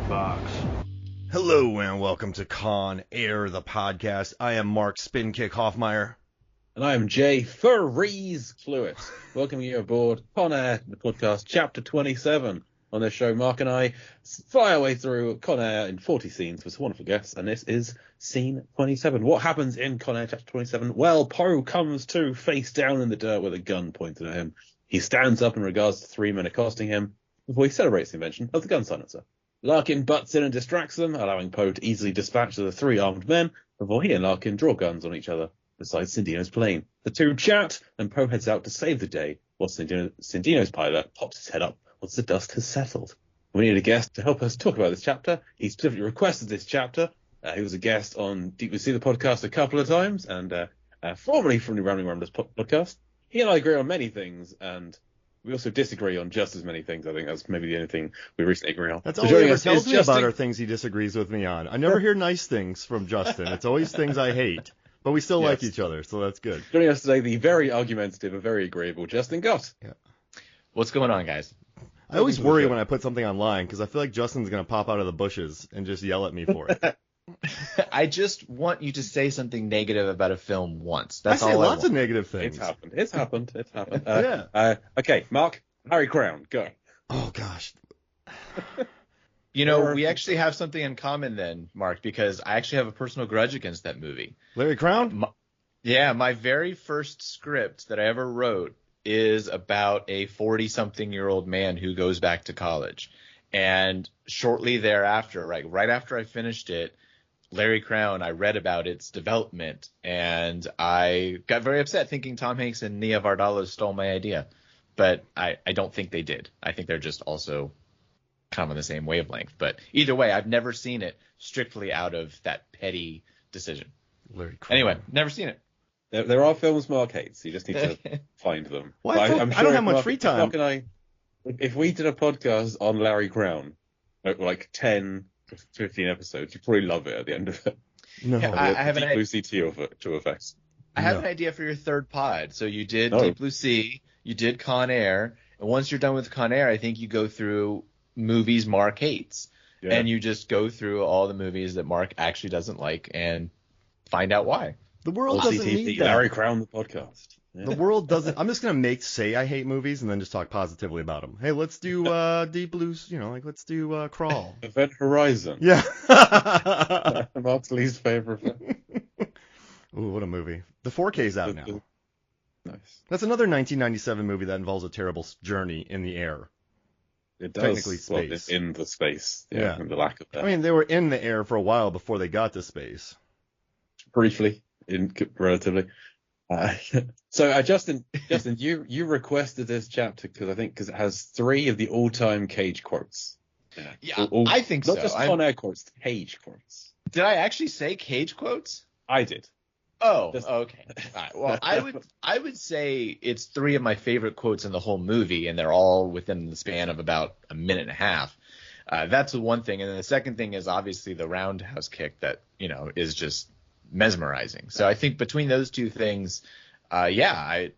box. Hello and welcome to Con Air, the podcast. I am Mark Spinkick Hoffmeyer. And I am Jay Furries Fluid, welcoming you aboard Con Air, the podcast, chapter 27. On this show, Mark and I fly our way through Con Air in 40 scenes with some wonderful guests, and this is scene 27. What happens in Con Air chapter 27? Well, Poe comes to face down in the dirt with a gun pointed at him. He stands up in regards to three men accosting him before he celebrates the invention of the gun silencer. Larkin butts in and distracts them, allowing Poe to easily dispatch the three armed men before he and Larkin draw guns on each other beside Cindino's plane. The two chat, and Poe heads out to save the day, while Cindino's pilot pops his head up once the dust has settled. We need a guest to help us talk about this chapter. He specifically requested this chapter. He was a guest on Deep Blue Sea, the podcast, a couple of times, and formerly from the Rambling Ramblers podcast. He and I agree on many things, and we also disagree on just as many things. I think that's maybe the only thing we recently agree on. That's all he ever tells me about are things he disagrees with me on. I never hear nice things from Justin. It's always things I hate. But we still like each other, so that's good. Joining us today, the very argumentative and very agreeable Justin Gott. Yeah. What's going on, guys? I always worry when I put something online because I feel like Justin's going to pop out of the bushes and just yell at me for it. I just want you to say something negative about a film once. That's I say all lots I of negative things. It's happened. Okay, Mark, Harry Crown, go. Oh, gosh. You know, we actually have something in common then, Mark, because I actually have a personal grudge against that movie. Larry Crown? My very first script that I ever wrote is about a 40-something-year-old man who goes back to college. And shortly thereafter, right after I finished it, Larry Crown, I read about its development, and I got very upset thinking Tom Hanks and Nia Vardalos stole my idea. But I don't think they did. I think they're just also kind of on the same wavelength. But either way, I've never seen it strictly out of that petty decision. Larry Crown. Anyway, never seen it. There are films Mark hates. You just need to find them. Well, I don't have much free time. Mark and I, if we did a podcast on Larry Crown, like 10, 15 episodes, you'd probably love it at the end of it. No. I have Deep Blue Sea to effects. I have an idea for your third pod. So you did Deep Blue Sea, you did Con Air, and once you're done with Con Air, I think you go through movies Mark hates. Yeah. And you just go through all the movies that Mark actually doesn't like and find out why. The world doesn't need that. Larry Crown, the podcast. Yeah. The world doesn't. I'm just going to say I hate movies and then just talk positively about them. Hey, let's do Deep Blues, let's do Crawl. Event Horizon. Yeah. Mark's least favorite film. Ooh, what a movie. The 4K's out now. Nice. That's another 1997 movie that involves a terrible journey in the air. It does. Technically space. In the space. Yeah. And the lack of that. I mean, they were in the air for a while before they got to space. Briefly, relatively. So Justin, you requested this chapter because it has three of the all-time Cage quotes. Yeah, I think so. Not just Con Air quotes, Cage quotes. Did I actually say Cage quotes? I did. Oh, okay. All right. Well, I would say it's three of my favorite quotes in the whole movie, and they're all within the span of about a minute and a half. That's the one thing, and then the second thing is obviously the roundhouse kick that is just mesmerizing. So I think between those two things, I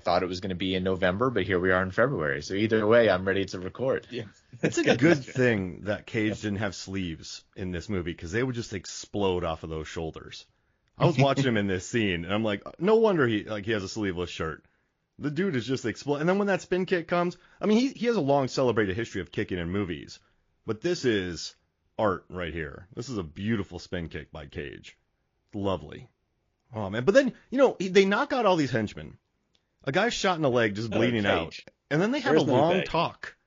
thought it was going to be in November, but here we are in February. So either way, I'm ready to record. Yeah. It's a good thing that Cage didn't have sleeves in this movie because they would just explode off of those shoulders. I was watching him in this scene, and I'm like, no wonder he has a sleeveless shirt. The dude is just exploding. And then when that spin kick comes, I mean, he has a long celebrated history of kicking in movies, but this is art right here. This is a beautiful spin kick by Cage. Lovely. Oh, man. But then, they knock out all these henchmen. A guy's shot in the leg, just bleeding out. And then they have a long talk.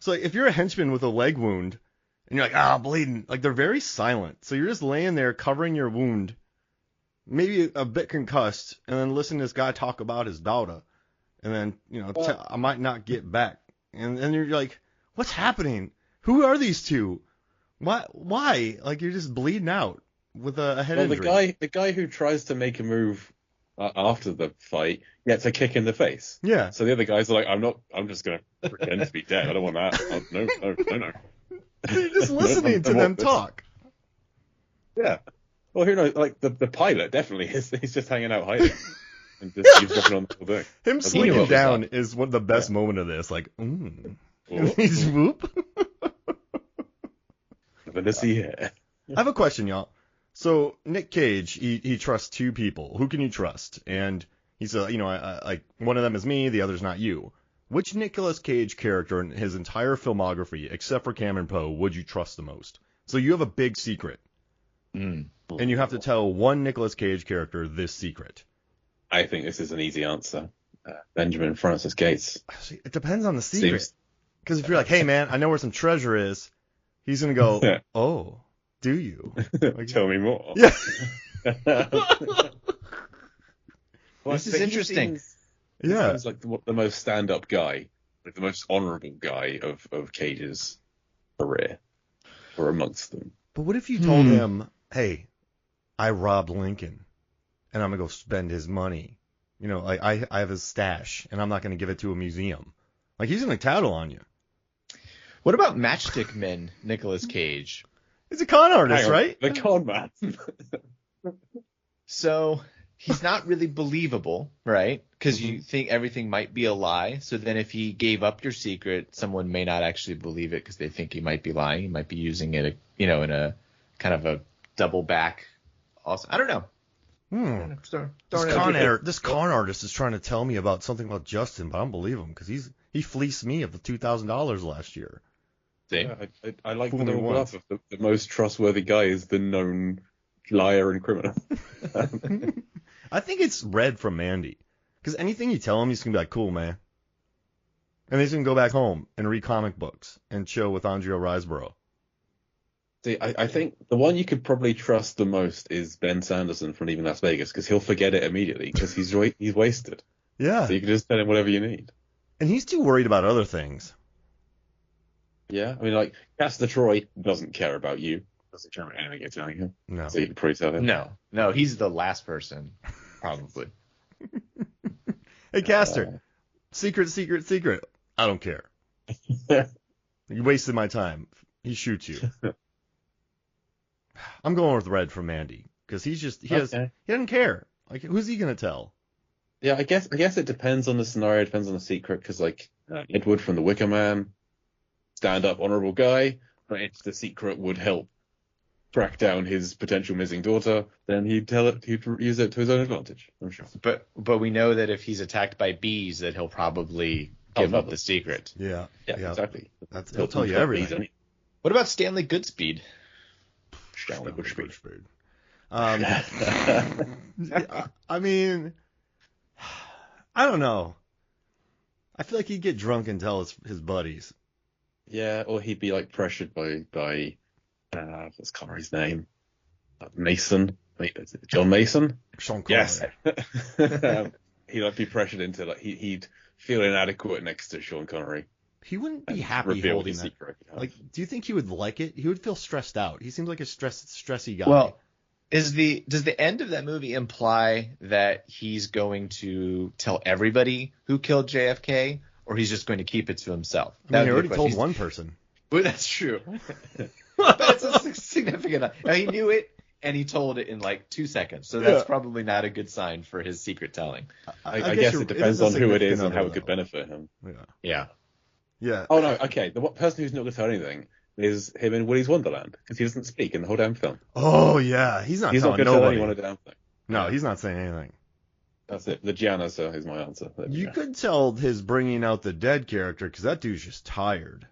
So if you're a henchman with a leg wound, and you're like, bleeding. Like, they're very silent. So you're just laying there covering your wound, maybe a bit concussed, and then listening to this guy talk about his daughter. And then, I might not get back. And then you're like, what's happening? Who are these two? Why? Like, you're just bleeding out with a head injury. The guy who tries to make a move after the fight gets a kick in the face. Yeah. So the other guys are like, I'm just going to pretend to be dead. I don't want that. No. You're just listening to them talk. Yeah. Well, who knows? Like, the pilot definitely is. He's just hanging out hiding. And just keeps looking on the whole thing. Him swinging down is one of the best moment of this. Like, he's whoop. Nothing to see here. I have a question, y'all. So Nick Cage, he trusts two people. Who can you trust? And he said, like one of them is me, the other's not you. Which Nicolas Cage character in his entire filmography, except for Cameron Poe, would you trust the most? So you have a big secret, and you have to tell one Nicolas Cage character this secret. I think this is an easy answer. Benjamin Francis Gates. See, it depends on the secret. Because if you're like, hey man, I know where some treasure is, he's gonna go, oh, do you? Like, tell me more. Yeah. This is interesting. He seems like the most stand-up guy, like the most honourable guy of Cage's career, or amongst them. But what if you told him, hey, I robbed Lincoln, and I'm gonna go spend his money. Like I have his stash, and I'm not gonna give it to a museum. Like he's gonna tattle on you. What about Matchstick Men, Nicolas Cage? He's a con artist, right? The con man. So he's not really believable, right? Because you think everything might be a lie. So then if he gave up your secret, someone may not actually believe it because they think he might be lying. He might be using it, in a kind of a double back. Also, I don't know. This con artist is trying to tell me about something about Justin, but I don't believe him because he fleeced me of the $2,000 last year. Yeah, I like the double bluff of the most trustworthy guy is the known liar and criminal. I think it's Red from Mandy. Because anything you tell him, he's going to be like, cool, man. And he's going to go back home and read comic books and chill with Andrea Riseborough. See, I think the one you could probably trust the most is Ben Sanderson from Leaving Las Vegas, because he'll forget it immediately because he's wasted. Yeah. So you can just tell him whatever you need. And he's too worried about other things. Yeah, I mean, like, Castor Troy doesn't care about you. Doesn't care about anything you're telling him. No. So you can probably tell him. No, he's the last person, probably. Hey, Castor, secret. I don't care. You wasted my time. He shoots you. I'm going with Red from Mandy because he doesn't care. Like, who's he gonna tell? Yeah, I guess it depends on the scenario. It depends on the secret because, like, Edward from The Wicker Man, stand-up, honourable guy. But if the secret would help track down his potential missing daughter, then he'd use it to his own advantage, I'm sure. But we know that if he's attacked by bees, that he'll probably give up the secret. Yeah, exactly. He'll tell you everything. What about Stanley Goodspeed? Stanley Goodspeed. I mean, I don't know. I feel like he'd get drunk and tell his buddies. Yeah, or he'd be like pressured by what's Connery's name? Mason. John Mason? Sean Connery. Yes. He'd like be pressured into he'd feel inadequate next to Sean Connery. He wouldn't be happy holding that. Secret. Like, do you think he would like it? He would feel stressed out. He seems like a stressy guy. Well, does the end of that movie imply that he's going to tell everybody who killed JFK, or he's just going to keep it to himself? I mean, he already told one person. Well, that's true. That's a significant. He knew it, and he told it in like 2 seconds. So that's probably not a good sign for his secret telling. I guess it depends on who it is and how it could benefit him. Yeah. Oh, no, okay. The person who's not going to tell anything is him in Willy's Wonderland, because he doesn't speak in the whole damn film. Oh, yeah. He's not going to tell anyone a damn thing. No, he's not saying anything. That's it. The janitor is my answer. You could tell his bringing out the dead character, because that dude's just tired.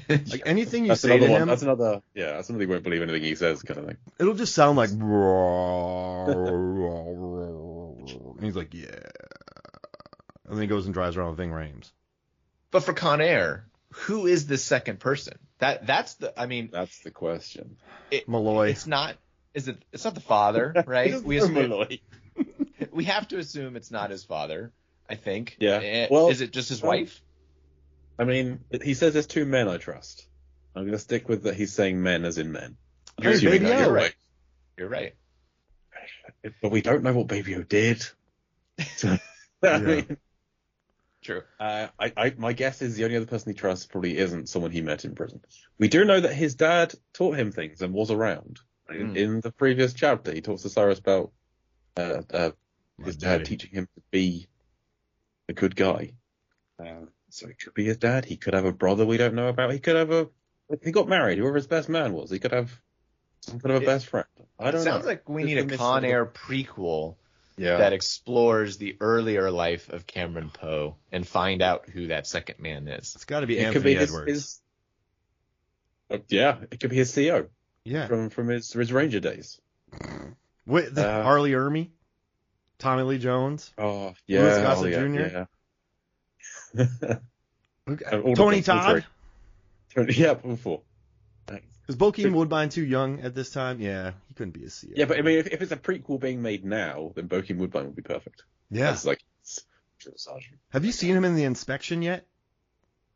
Like, anything you say to him... That's another he won't believe anything he says kind of thing. It'll just sound like... And he's like, yeah. And then he goes and drives around with Ving Rhames. But for Con Air, who is the second person? That's the question. Malloy. It's not the father, right? Malloy. We have to assume it's not his father, I think. Yeah. Well, is it just his wife? I mean, he says there's two men I trust. I'm going to stick with that. He's saying men as in men. You're right. You're right. But we don't know what Baby O did. I mean, true. My guess is the only other person he trusts probably isn't someone he met in prison. We do know that his dad taught him things and was around. In the previous chapter, he talks to Cyrus about his dad teaching him to be a good guy. So it could be his dad. He could have a brother we don't know about. He could have a He got married. Whoever his best man was, he could have some kind of a best friend. I don't know. Sounds like we need a Just Con Air prequel Yeah. that explores the earlier life of Cameron Poe and find out who that second man is. It's got to be It could Anthony be Edwards. it could be his CO Yeah. from his Ranger days. Wait, Arlie Ermy, Tommy Lee Jones, Oh Louis yeah, Gossett Jr., All Tony of them, all Todd. three. Yeah, before. Was Bokeem Woodbine too young at this time? Yeah, he couldn't be a CEO. Yeah, but I mean, if it's a prequel being made now, then Bokeem Woodbine would be perfect. Yeah. That's like Drill Sergeant. Have you seen him in The Inspection yet?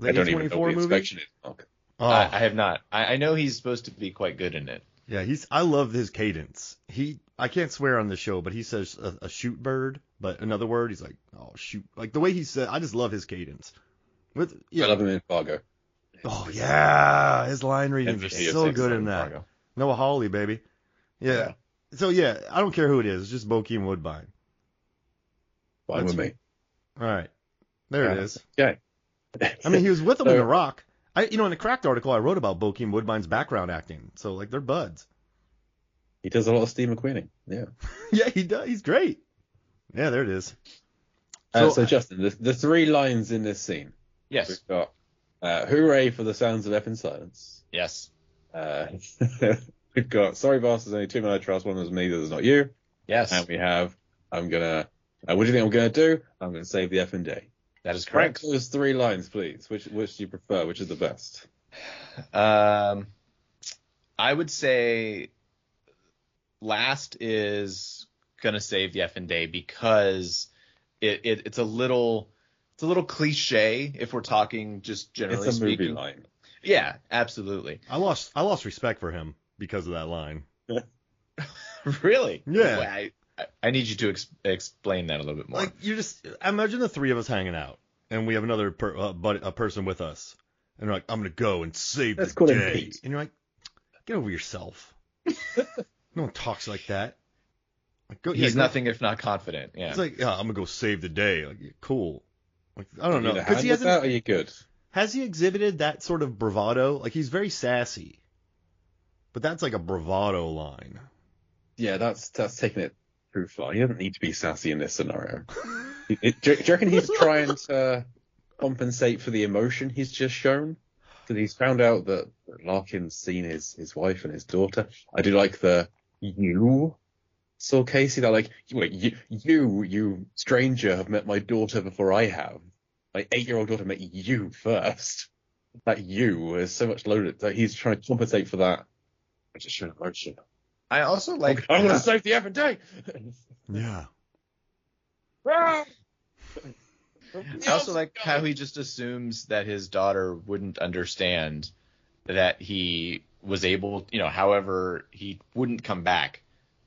The I don't even know what the movie? Inspection is. Okay. Oh, I have not. I know he's supposed to be quite good in it. yeah. I love his cadence. I can't swear on the show, but he says a shoot bird, but another word, he's like, oh shoot, like the way he said. I just love his cadence. I love him in Fargo. Oh yeah, his line readings are so good in that. Fargo. Noah Hawley, baby. Yeah. So yeah, I don't care who it is. It's just Bokeem Woodbine. Fine with me. All right, there it is. Okay. I mean, he was with him in The Rock. In the Cracked article, I wrote about Bokeem Woodbine's background acting. So like they're buds. He does a lot of Steve McQueening. Yeah. Yeah, he does. He's great. Yeah, there it is. So Justin, the three lines in this scene. Yes. We've got hooray for the sounds of effing silence. Yes. We've got sorry boss, there's only two men I trust, one was me, the other's not you. Yes. And we have what do you think I'm gonna do? I'm gonna save the effing day. That is Rank correct. those three lines, please. Which do you prefer? Which is the best? I would say last is gonna save the effing day because it's a little cliche if we're talking just generally It's a movie speaking. line. Yeah, absolutely. I lost respect for him because of that line. Really? Yeah. Wait, I need you to explain that a little bit more. Like imagine the three of us hanging out, and we have another person with us, and we're like, I'm gonna go and save Let's the call him day, Pete. and you're like, get over yourself. No one talks like that. Like, go, He's go. nothing if not confident. Yeah. It's like, yeah, I'm gonna go save the day. Like, cool. Like, I don't know, Either because hand he with hasn't. that or you good. Has he exhibited that sort of bravado? Like, he's very sassy, but that's like a bravado line. Yeah, that's taking it too far. He doesn't need to be sassy in this scenario. Do you reckon he's trying to compensate for the emotion he's just shown? Because he's found out that Larkin's seen his wife and his daughter. I do like the you saw Casey. That like you stranger have met my daughter before I have. My 8-year-old daughter met you first. That you is so much loaded that he's trying to compensate for that. I just showed emotion. I also like. I'm gonna save the effing day. Yeah. I also like how he just assumes that his daughter wouldn't understand that he was able, however, he wouldn't come back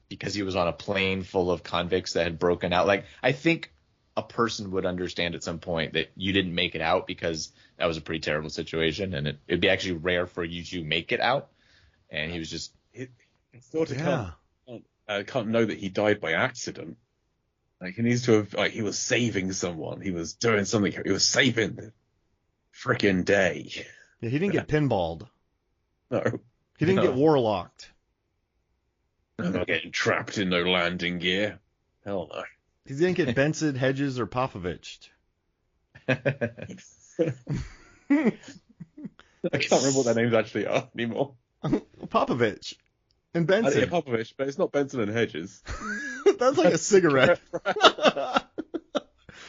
because he was on a plane full of convicts that had broken out. Like, I think a person would understand at some point that you didn't make it out because that was a pretty terrible situation, and it'd be actually rare for you to make it out. And he was just. His daughter can't know that he died by accident. Like, he needs to have, he was saving someone. He was doing something. He was saving the frickin' day. Yeah, he didn't get pinballed. No. He didn't get warlocked. I'm not getting trapped in no landing gear. Hell no. He didn't get Benson, Hedges, or Popovich. I can't remember what their names actually are anymore. Popovich and I Benson. think Popovich, but it's not Benson and Hedges. That's like a cigarette.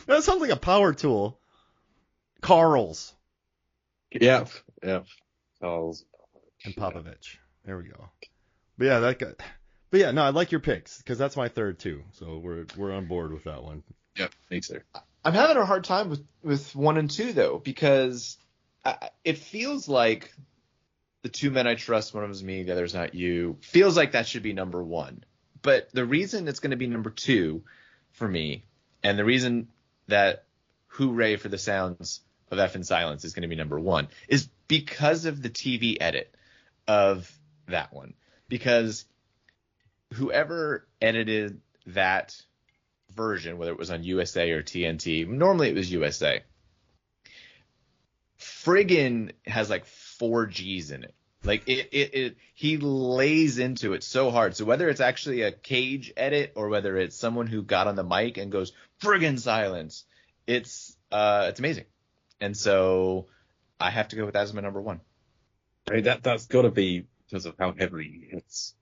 That sounds like a power tool. Carl's Yep. Charles. and Popovich. There we go. But yeah, that guy. But yeah, no, I like your picks because that's my third too. So we're on board with that one. Yep, me too. I'm having a hard time with 1 and 2 though, because it feels like the two men I trust, one of them is me, the other's not you. Feels like that should be number 1. But the reason it's going to be number 2 for me, and the reason that hooray for the sounds of F and silence is going to be number 1, is because of the TV edit of that one. Because whoever edited that version, whether it was on USA or TNT, normally it was USA, friggin' has like 4 G's in it. Like he lays into it so hard. So whether it's actually a Cage edit or whether it's someone who got on the mic and goes friggin' silence, it's amazing. And so I have to go with that as my number 1. I mean, that's got to be because of how heavily he hits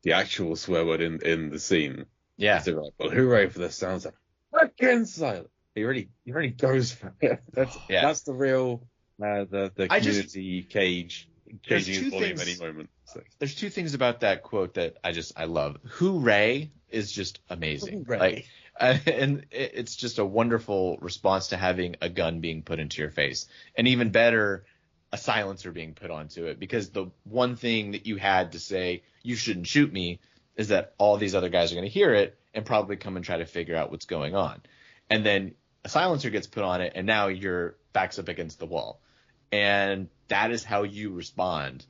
the actual swear word in the scene. Yeah. So like, well, hooray for the sounds of friggin' silence. He really goes for it. That's the real the community Cage. Changing his volume at any moment. So. There's 2 things about that quote that I love. Hooray is just amazing. Hooray. And it's just a wonderful response to having a gun being put into your face. And even better, a silencer being put onto it. Because the one thing that you had to say, you shouldn't shoot me, is that all these other guys are going to hear it and probably come and try to figure out what's going on. And then a silencer gets put on it, and now your back's up against the wall. And that is how you respond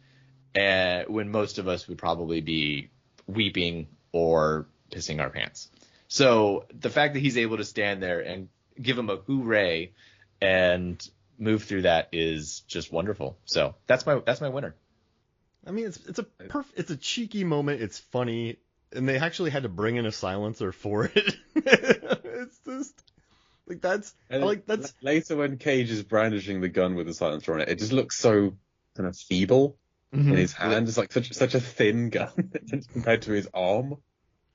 when most of us would probably be weeping or pissing our pants. So the fact that he's able to stand there and give him a hooray and move through that is just wonderful. So that's my winner. I mean, it's a cheeky moment. It's funny, and they actually had to bring in a silencer for it. It's just. Like that's later when Cage is brandishing the gun with the silencer on it, it just looks so kind of feeble in his hand. It's like such a thin gun compared to his arm.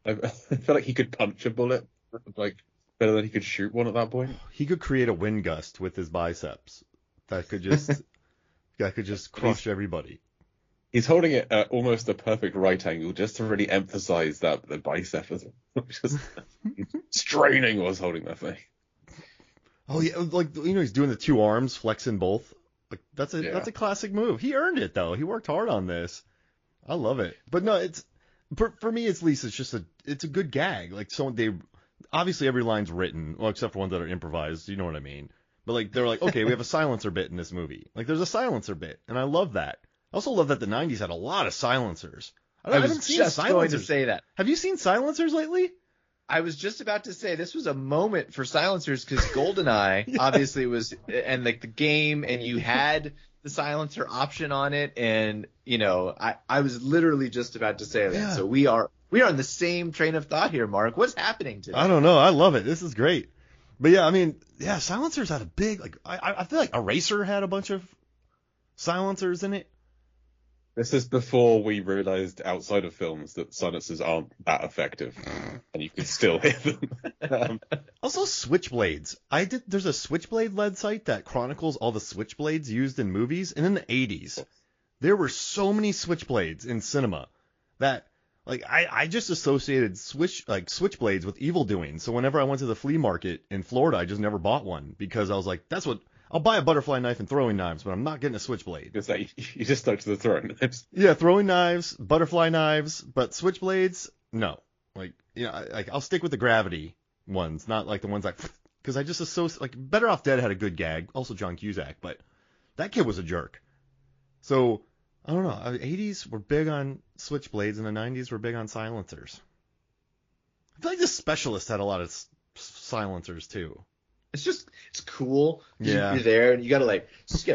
I feel like he could punch a bullet like better than he could shoot one at that point. He could create a wind gust with his biceps that could just crush everybody. He's holding it at almost a perfect right angle just to really emphasize that the bicep is just straining while holding that thing. Oh yeah, like he's doing the 2 arms, flexing both. Like that's a classic move. He earned it though. He worked hard on this. I love it. But no, it's for me at least it's a good gag. Like obviously every line's written, well except for ones that are improvised. You know what I mean? But like they're like, okay, we have a silencer bit in this movie. Like there's a silencer bit, and I love that. I also love that the 90s had a lot of silencers. I haven't seen silencers. Going to say that. Have you seen silencers lately? I was just about to say this was a moment for silencers because GoldenEye obviously was, and like the game, and you had the silencer option on it, and I was literally just about to say that. Yeah. So we are on the same train of thought here, Mark. What's happening today? I don't know. I love it. This is great. But yeah, I mean, silencers had a big I feel like Eraser had a bunch of silencers in it. This is before we realized outside of films that silencers aren't that effective, and you can still hear them. Also, switchblades. There's a switchblade-led site that chronicles all the switchblades used in movies, and in the 80s, there were so many switchblades in cinema that, like, I just associated switchblades with evil doing. So whenever I went to the flea market in Florida, I just never bought one because I was like, I'll buy a butterfly knife and throwing knives, but I'm not getting a switchblade. It's like you just stuck to the throwing knives. Yeah, throwing knives, butterfly knives, but switchblades, no. Like, I'll stick with the gravity ones, not like the ones because I just associate, like, Better Off Dead had a good gag, also John Cusack, but that kid was a jerk. So, I don't know, the 80s were big on switchblades and the 90s were big on silencers. I feel like The Specialist had a lot of silencers too. It's cool. Yeah. You're there and you gotta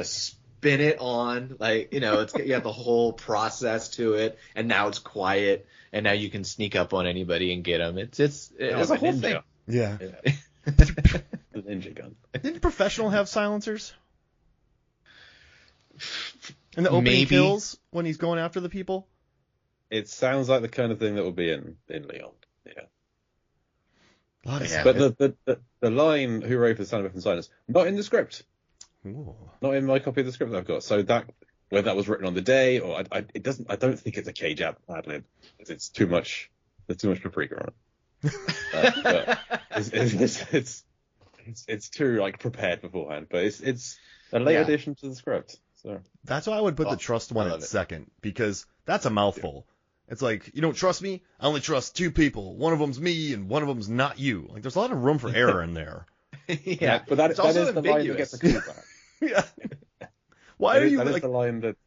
spin it on, you got the whole process to it, and now it's quiet, and now you can sneak up on anybody and get them. It's a whole thing. Yeah. The ninja gun. Didn't Professional have silencers? In the opening kills when he's going after the people? It sounds like the kind of thing that would be in Leon. Yeah. Yeah. But the line "Hooray for the sound of weapon silence" not in the script. Ooh. Not in my copy of the script that I've got. So that whether that was written on the day or I don't think it's a Cage ad lib. It's too much. There's too much paprika on it. It's too prepared beforehand. But it's a late addition to the script. So that's why I would put the trust one at second, because that's a mouthful. It's like, you don't trust me? I only trust 2 people. One of them's me and one of them's not you. Like, there's a lot of room for error in there. Yeah, but that is the line that gets a callback. Yeah. Why are you that is the line that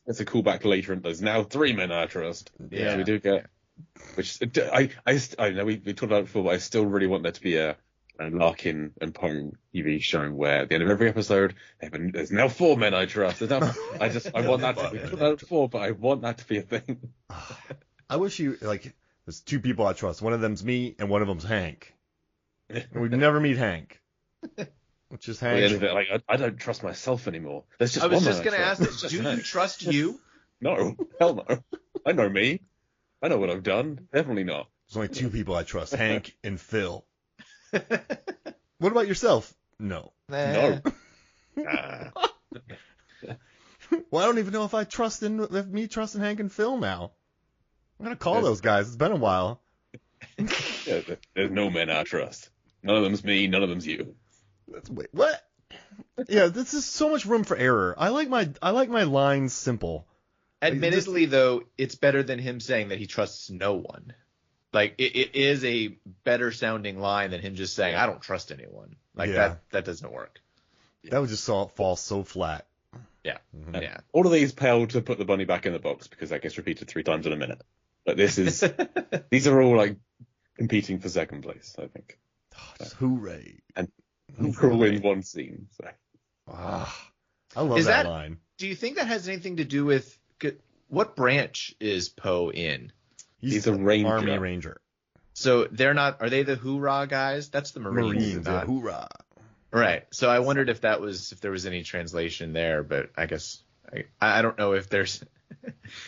gets a callback later, and there's now 3 men I trust. Yeah, so we do get. Which I know we talked about it before, but I still really want there to be a Larkin and Poe TV show where at the end of every episode, there's now 4 men I trust. I want that to be not 4, but I want that to be a thing. I wish there's 2 people I trust. One of them's me, and one of them's Hank. And we'd never meet Hank. Which is Hank. At the end of it, like, I don't trust myself anymore. There's just I was one just man going to ask trust. this. Do you trust you? No, hell no. I know me. I know what I've done. Definitely not. There's only 2 people I trust, Hank and Phil. What about yourself? No. No. Well, I don't even know if I trust in me trusting Hank and Phil now. I'm gonna call those guys. It's been a while. Yeah, there's no men I trust. None of them's me. None of them's you. Wait, what? Yeah, this is so much room for error. I like my lines simple. Admittedly, though, it's better than him saying that he trusts no one. Like, it is a better sounding line than him just saying, I don't trust anyone. Like, that doesn't work. That would just fall so flat. Yeah. Mm-hmm. Yeah. All of these pale to put the bunny back in the box because that gets repeated 3 times in a minute. But these are all, like, competing for second place, I think. Hooray. And we're all in one scene. So. I love that line. Do you think that has anything to do with what branch is Poe in? He's a ranger. Army ranger. So are they the hoorah guys? That's the Marines. Yeah, hoorah. Right. So I wondered if there was any translation there, but I guess I don't know if there's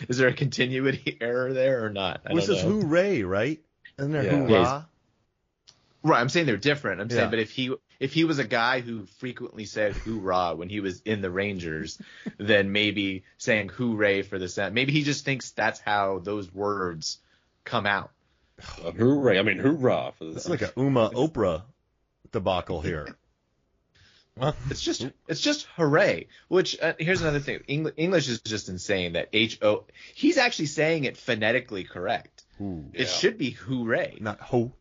is there a continuity error there or not? It says hooray, right? Isn't there hoorah? Right, I'm saying they're different. I'm saying, but if he was a guy who frequently said hoorah when he was in the Rangers, then maybe saying hooray for the sound. Maybe he just thinks that's how those words come out. Hooray! I mean, hoorah for the. It's like a Oprah debacle here. It's just hooray. Which here's another thing. English is just insane. That H-O. He's actually saying it phonetically correct. It should be hooray, not ho.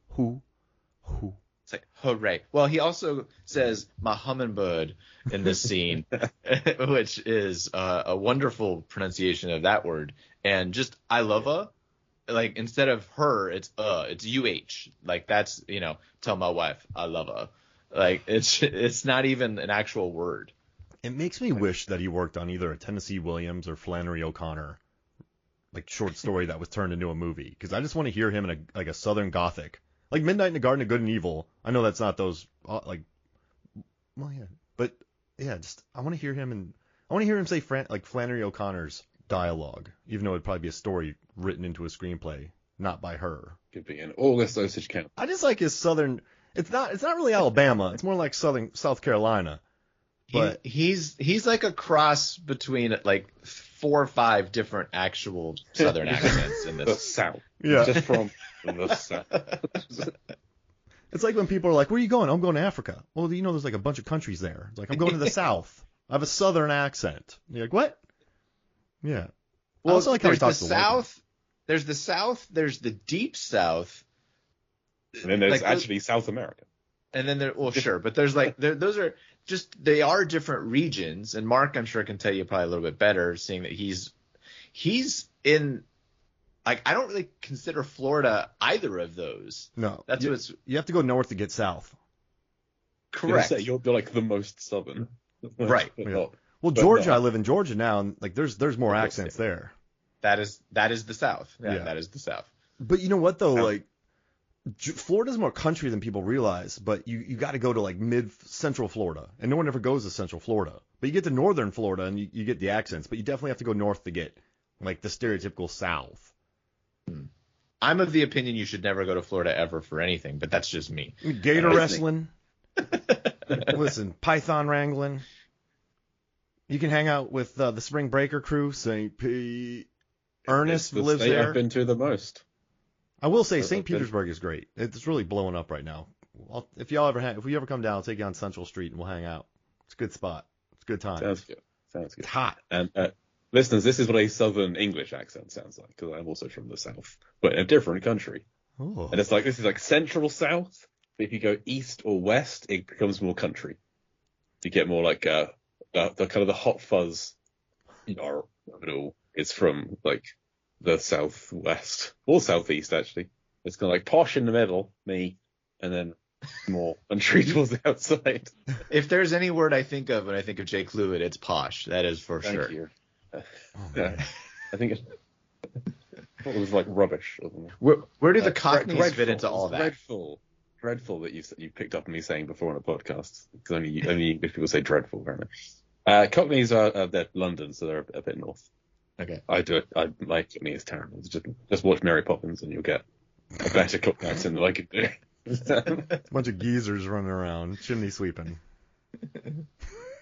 It's like hooray. Well, he also says my hummingbird in this scene, which is a wonderful pronunciation of that word. And just I love her. Like instead of her, it's UH. Like that's tell my wife I love her. Like it's not even an actual word. It makes me wish that he worked on either a Tennessee Williams or Flannery O'Connor like short story that was turned into a movie, because I just want to hear him in a Southern Gothic. Like Midnight in the Garden of Good and Evil. I know that's not those but just I want to hear him say Flannery O'Connor's dialogue, even though it'd probably be a story written into a screenplay, not by her. Could be an August Osage County. I just like his Southern. It's not really Alabama. It's more like South Carolina. But he's like a cross between like 4 or 5 different actual Southern accents in this. The South. Yeah. Just from the South. It's like when people are like, where are you going? I'm going to Africa. Well, there's like a bunch of countries there. It's like, I'm going to the South. I have a Southern accent. And you're like, what? Yeah. Well, I also like how he there's talks the South. There's the South. There's the Deep South. And then there's actually South America. And then sure, but there's those are just, they are different regions. And Mark, I'm sure, can tell you probably a little bit better, seeing that he's in, like, I don't really consider Florida either of those. No. You have to go north to get south. Correct. You're like the most southern. Right. Yeah. Well, Georgia, I live in Georgia now, and like there's more accents there. That is the South. Yeah, that is the South. But you know what though, like Florida's more country than people realize, but you got to go to like mid-central Florida, and no one ever goes to central Florida. But you get to northern Florida and you get the accents, but you definitely have to go north to get like the stereotypical South. I'm of the opinion you should never go to Florida ever for anything, but that's just me. Gator wrestling. Listen, python wrangling. You can hang out with the Spring Breaker crew. St. Pete. Ernest lives there. I've been to the most. I will say St. Petersburg is great. It's really blowing up right now. If we ever come down, I'll take you on Central Street and we'll hang out. It's a good spot. It's a good time. Sounds good. It's hot. And listeners, this is what a Southern English accent sounds like, because I'm also from the South, but in a different country. Oh. And this is like Central South. But if you go east or west, it becomes more country. You get more like the kind of the hot fuzz of it all. It's from like the southwest or southeast actually. It's kind of like posh in the middle, me, and then more untreatable outside. If there's any word I think of when I think of Jay Cluett, it's posh. That is for Thank sure. you. Oh, Yeah, I think I thought it was like rubbish. Where do the Cockneys fit into all that? Dreadful that you picked up on me saying before on a podcast, because only English people say dreadful, apparently. Cockneys are they're London, so they're a bit north. Okay. My Cockney is terrible. Just watch Mary Poppins and you'll get a better Cockney accent than I could do. A bunch of geezers running around, chimney sweeping.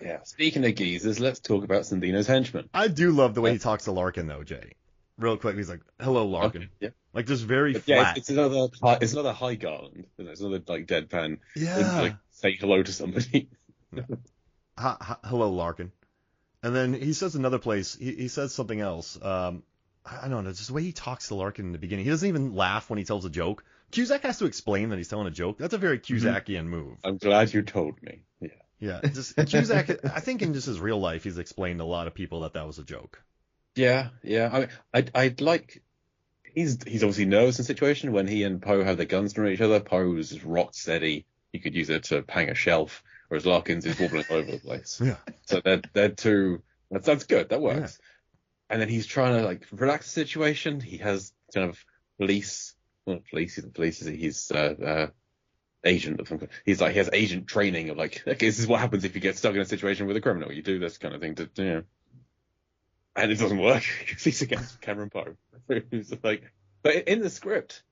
Yeah. Speaking of geezers, let's talk about Sandino's henchman. I do love the way he talks to Larkin, though, Jay. Real quick, he's like, "Hello, Larkin." Okay, yeah. Like just very But flat. it's another high Garland. It's another like deadpan. Yeah. Like say hello to somebody. Hello, Larkin. And then he says another place. He says something else. I don't know. Just the way he talks to Larkin in the beginning. He doesn't even laugh when he tells a joke. Cusack has to explain that he's telling a joke. That's a very Cusackian move. I'm glad you told me. Yeah. Yeah. Just Cusack. I think in just his real life, he's explained to a lot of people that was a joke. Yeah. I mean, I'd like. He's obviously nervous in the situation when he and Poe have their guns drawn at each other. Poe's is rock steady. He could use it to hang a shelf, whereas Larkin's is wobbling all over the place. Yeah. So they're two. That's good. That works. Yeah. And then he's trying to like relax the situation. He has kind of police. Well, police. He's agent of some kind. He has agent training of like, okay, this is what happens if you get stuck in a situation with a criminal. You do this kind of thing to, you know. And it doesn't work because he's against Cameron Poe. Who's like, but in the script,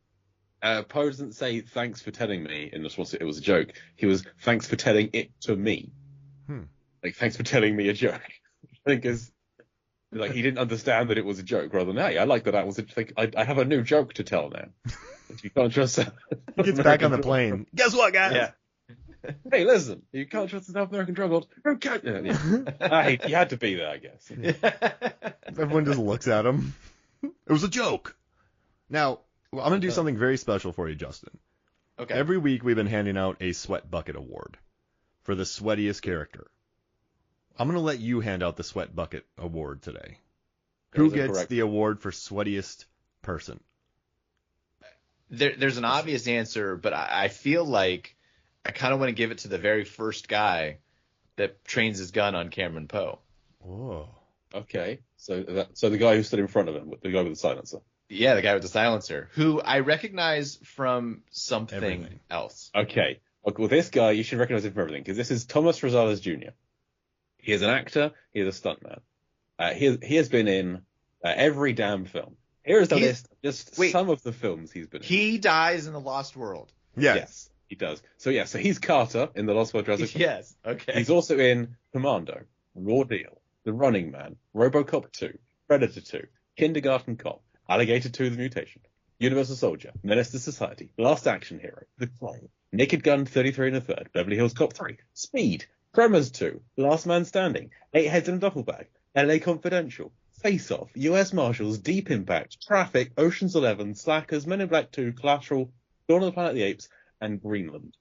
Poe doesn't say thanks for telling me in response to it was a joke. He was thanks for telling it to me. Like thanks for telling me a joke. I think is like he didn't understand that it was a joke. Rather than hey, I like that was a like I have a new joke to tell now. You can't trust. He gets back on the plane. Guess what, guys? Yeah. Hey, listen, you can't trust the South American drug lord. Who can? Yeah. You had to be there, I guess. Everyone just looks at him. It was a joke. Now, I'm going to do something very special for you, Justin. Okay. Every week we've been handing out a Sweat Bucket Award for the sweatiest character. I'm going to let you hand out the Sweat Bucket Award today. Who gets the award for sweatiest person? There's an obvious answer, but I feel like I kind of want to give it to the very first guy that trains his gun on Cameron Poe. Oh. Okay. So the guy who stood in front of him, the guy with the silencer. Yeah, the guy with the silencer, who I recognize from something else. Okay. Well, this guy, you should recognize him from everything, because this is Thomas Rosales Jr. He is an actor. He is a stuntman. He has been in every damn film. Here is the list of just some of the films he's been in. He dies in The Lost World. Yes. He does. So he's Carter in The Lost World Jurassic Park. Yes, okay. He's also in Commando, Raw Deal, The Running Man, RoboCop 2, Predator 2, Kindergarten Cop, Alligator 2: The Mutation, Universal Soldier, Menace to Society, Last Action Hero, The Claw, Naked Gun 33 1/3, Beverly Hills Cop 3, Speed, Tremors 2, Last Man Standing, 8 Heads in a Duffel Bag, LA Confidential, Face Off, US Marshals, Deep Impact, Traffic, Ocean's 11, Slackers, Men in Black 2, Collateral, Dawn of the Planet of the Apes, and Greenland.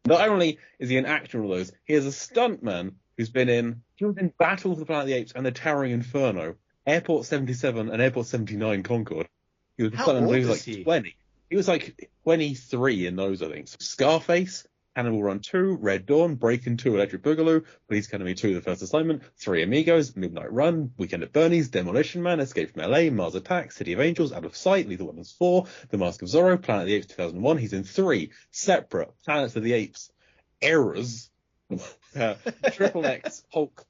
Not only is he an actor in all those, he is a stuntman he was in Battle of the Planet of the Apes and the Towering Inferno, Airport 77 and Airport 79 Concorde. He was How old is he? 20. He was like 23 in those, I think. So Scarface, Cannibal Run 2, Red Dawn, Breakin' 2, Electric Boogaloo, Police Academy 2, The First Assignment, Three Amigos, Midnight Run, Weekend at Bernie's, Demolition Man, Escape from LA, Mars Attacks, City of Angels, Out of Sight, Lethal Weapons 4, The Mask of Zorro, Planet of the Apes 2001. He's in 3 separate Planets of the Apes eras. Triple X, Hulk,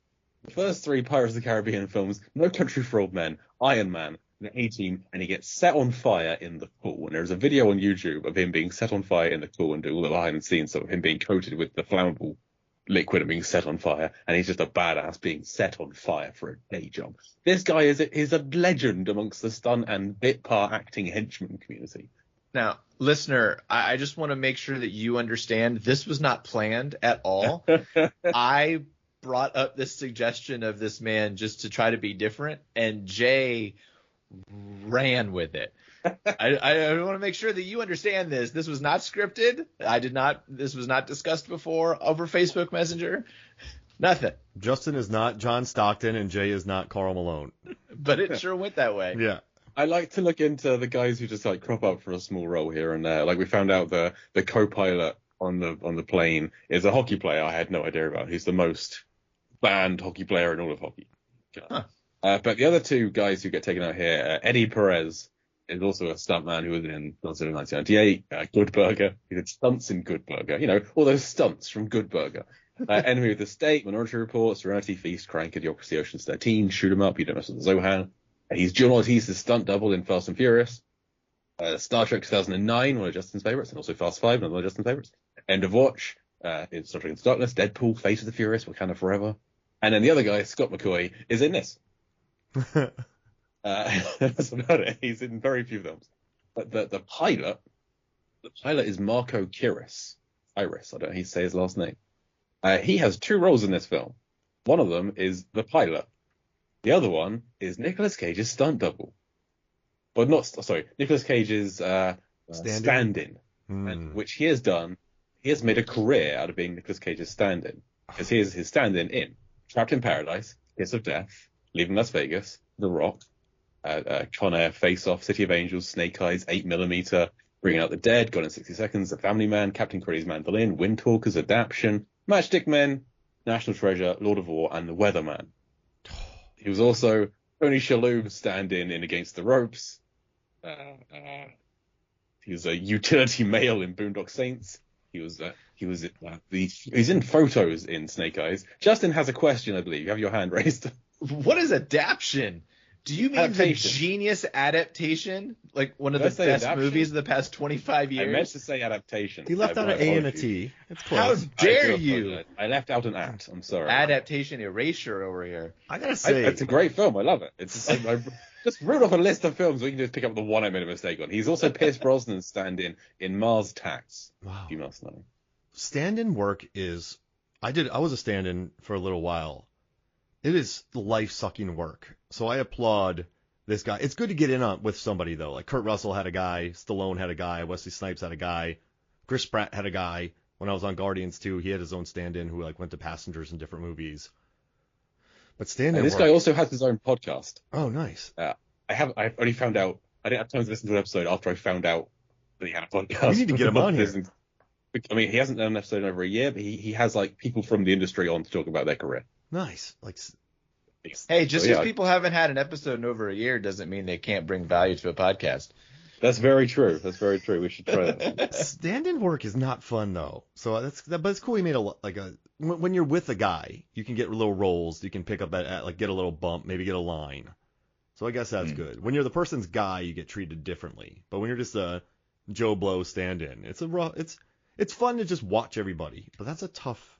the first 3 Pirates of the Caribbean films, No Country for Old Men, Iron Man, an A-Team, and he gets set on fire in the pool. And there's a video on YouTube of him being set on fire in the pool and doing all the behind the scenes of him being coated with the flammable liquid and being set on fire. And he's just a badass being set on fire for a day job. This guy is a legend amongst the stunt and bit part acting henchman community. Now, listener, I just want to make sure that you understand this was not planned at all. I brought up this suggestion of this man just to try to be different, and Jay ran with it. I want to make sure that you understand this. This was not scripted. This was not discussed before over Facebook Messenger. Nothing. Justin is not John Stockton and Jay is not Karl Malone. But it sure went that way. Yeah. I like to look into the guys who just like crop up for a small role here and there. Like we found out the co-pilot on the plane is a hockey player I had no idea about. He's the most banned hockey player in all of hockey. Huh. But the other two guys who get taken out here, Eddie Perez is also a stuntman who was in Godzilla 1998. Good Burger, he did stunts in Good Burger. You know, all those stunts from Good Burger. Enemy of the State, Minority Report, Serenity, Feast, Crank, Idiocracy, Ocean's 13, Shoot 'Em Up, You Don't Mess with Zohan. He's John Ortiz's stunt double in Fast and Furious. Star Trek 2009, one of Justin's favorites, and also Fast 5, another one of Justin's favorites. End of Watch, in Star Trek Into Darkness, Deadpool, Face of the Furious, Wakanda Forever. And then the other guy, Scott McCoy, is in this. That's about it. He's in very few films. But the pilot is Marco Iris. I don't know how you say his last name. He has two roles in this film. One of them is the pilot. The other one is Nicolas Cage's stunt double. But Nicolas Cage's stand-in, which he has done. He has made a career out of being Nicolas Cage's stand-in. Because he is his stand-in in Trapped in Paradise, Kiss of Death, Leaving Las Vegas, The Rock, Con Air, Face Off, City of Angels, Snake Eyes, 8mm, Bringing Out the Dead, Gone in 60 Seconds, The Family Man, Captain Corelli's Mandolin, Wind Talkers, Adaption, Matchstick Men, National Treasure, Lord of War, and The Weatherman. He was also Tony Shalhoub's stand-in in Against the Ropes. He was a utility male in Boondock Saints. He's in photos in Snake Eyes. Justin has a question, I believe. You have your hand raised. What is adaptation? Do you mean Adaptation. the Genius adaptation? Like one of the Did I say best adaptation? movies of the past 25 years? I meant to say adaptation. He left out My an A and a apologies. T. It's How close. dare I do you? apologize. I left out an at. I'm sorry. Adaptation erasure over here. I gotta say, It's a great film. I love it. It's I just wrote off a list of films where you can just pick up the one I made a mistake on. He's also Pierce Brosnan's stand-in in Mars Attacks. wow. You must know. Stand-in work is. I was a stand-in for a little while. It is life-sucking work. So I applaud this guy. It's good to get in on with somebody though. Like Kurt Russell had a guy, Stallone had a guy, Wesley Snipes had a guy, Chris Pratt had a guy. When I was on Guardians 2, he had his own stand-in who like went to Passengers in different movies. But stand-in And this work. guy also has his own podcast. Oh, nice. I only found out. I didn't have time to listen to an episode after I found out that he had a podcast. We need to get him on here. I mean, he hasn't done an episode in over a year, but he has like people from the industry on to talk about their career. Nice. Like. Hey, just So, because yeah. people haven't had an episode in over a year doesn't mean they can't bring value to a podcast. That's very true. That's very true. We should try that. Stand-in work is not fun though. So but it's cool. He made when you're with a guy, you can get little roles. You can pick up like get a little bump, maybe get a line. So I guess that's good. When you're the person's guy, you get treated differently. But when you're just a Joe Blow stand-in, it's fun to just watch everybody. But that's a tough.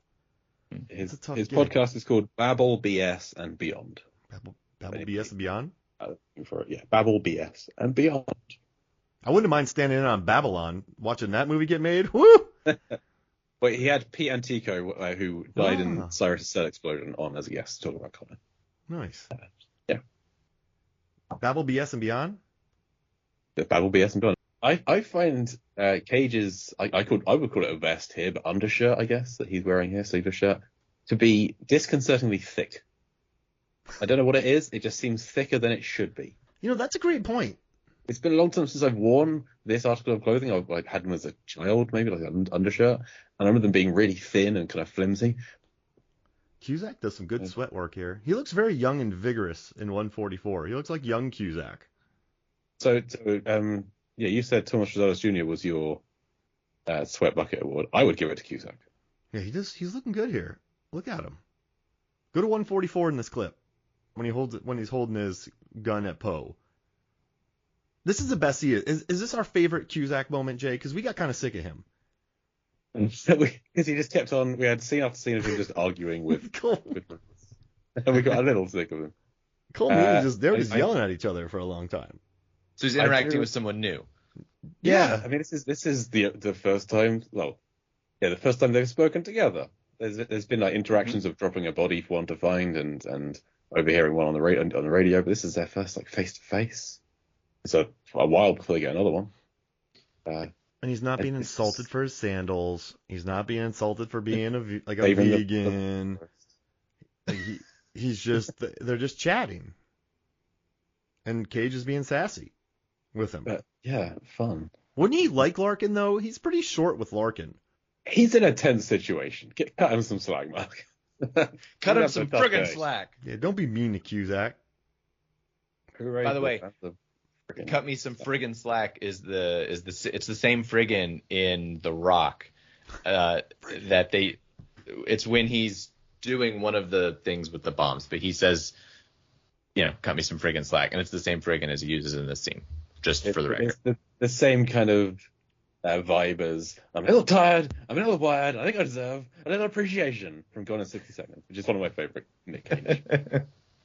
His gig. podcast is called Babble, BS, and Beyond. Babble BS and Beyond. Babble, BS, and Beyond. I wouldn't mind standing in on Babylon, watching that movie get made. Woo! But he had Pete Antico, who died in Cyrus' cell explosion, on as a guest to talk about Connor. Nice. Yeah. Babble BS and Beyond. The Babble, BS, and Beyond. I find Cage's, I would call it a vest here, but undershirt, I guess, that he's wearing here, sleeveless shirt, to be disconcertingly thick. I don't know what it is. It just seems thicker than it should be. You know, that's a great point. It's been a long time since I've worn this article of clothing. I've had them as a child, maybe like an undershirt. And I remember them being really thin and kind of flimsy. Cusack does some good sweat work here. He looks very young and vigorous in 144. He looks like young Cusack. So yeah, you said Thomas Rosales Jr. was your sweat bucket award. I would give it to Cusack. Yeah, he's looking good here. Look at him. Go to 144 in this clip when he's holding his gun at Poe. This is the best he is. Is this our favorite Cusack moment, Jay? Because we got kind of sick of him. Because he just kept on. We had scene after scene of him just arguing with Cole. And we got a little sick of him. Cole Meany they were just yelling at each other for a long time. So he's interacting with someone new. Yeah, I mean, this is the first time. Well, yeah, the first time they've spoken together. There's been like interactions of dropping a body for one to find and overhearing one on the radio. But this is their first like face to face. It's a while before they get another one. And he's not being insulted for his sandals. He's not being insulted for being a Saving vegan. He's just they're just chatting. And Cage is being sassy with him. Yeah, fun. Wouldn't he like Larkin though? He's pretty short with Larkin. He's in a tense situation. Cut him some slack, Mark. Cut him some friggin' slack. Yeah, don't be mean to Cusack. By the way, cut me some friggin' slack it's the same friggin' in The Rock. It's when he's doing one of the things with the bombs, but he says, cut me some friggin' slack, and it's the same friggin' as he uses in this scene. Just for the record, it's the same kind of vibe as I'm a little tired, I'm a little wired, I think I deserve a little appreciation from Gone in 60 Seconds, which is one of my favorite Nick Cage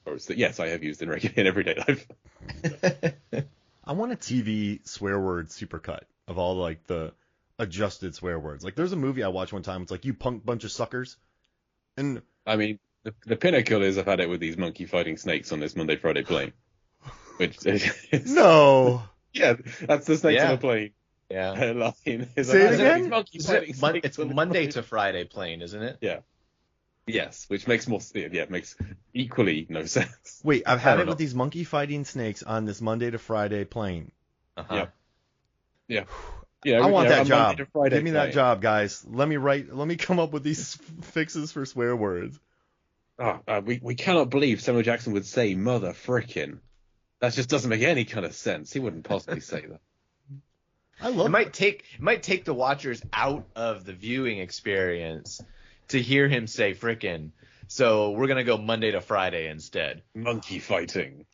quotes that, yes, I have used in everyday life. I want a TV swear word supercut of all like the adjusted swear words. Like there's a movie I watched one time. It's like, you punk bunch of suckers. And I mean, the pinnacle is I've had it with these monkey fighting snakes on this Monday Friday plane. Which is, no. Yeah, that's the snakes on the plane. Yeah. Line is Say it again? It's Monday to Friday plane, isn't it? Yeah. Yes, which makes makes equally no sense. Wait, I've had it with these monkey fighting snakes on this Monday to Friday plane. Uh-huh. Yeah. Yeah. I want that job. Give me that job, guys. Let me come up with these fixes for swear words. We cannot believe Samuel Jackson would say mother frickin'. That just doesn't make any kind of sense. He wouldn't possibly say that. It might take the watchers out of the viewing experience to hear him say frickin'. So we're gonna go Monday to Friday instead. Monkey fighting.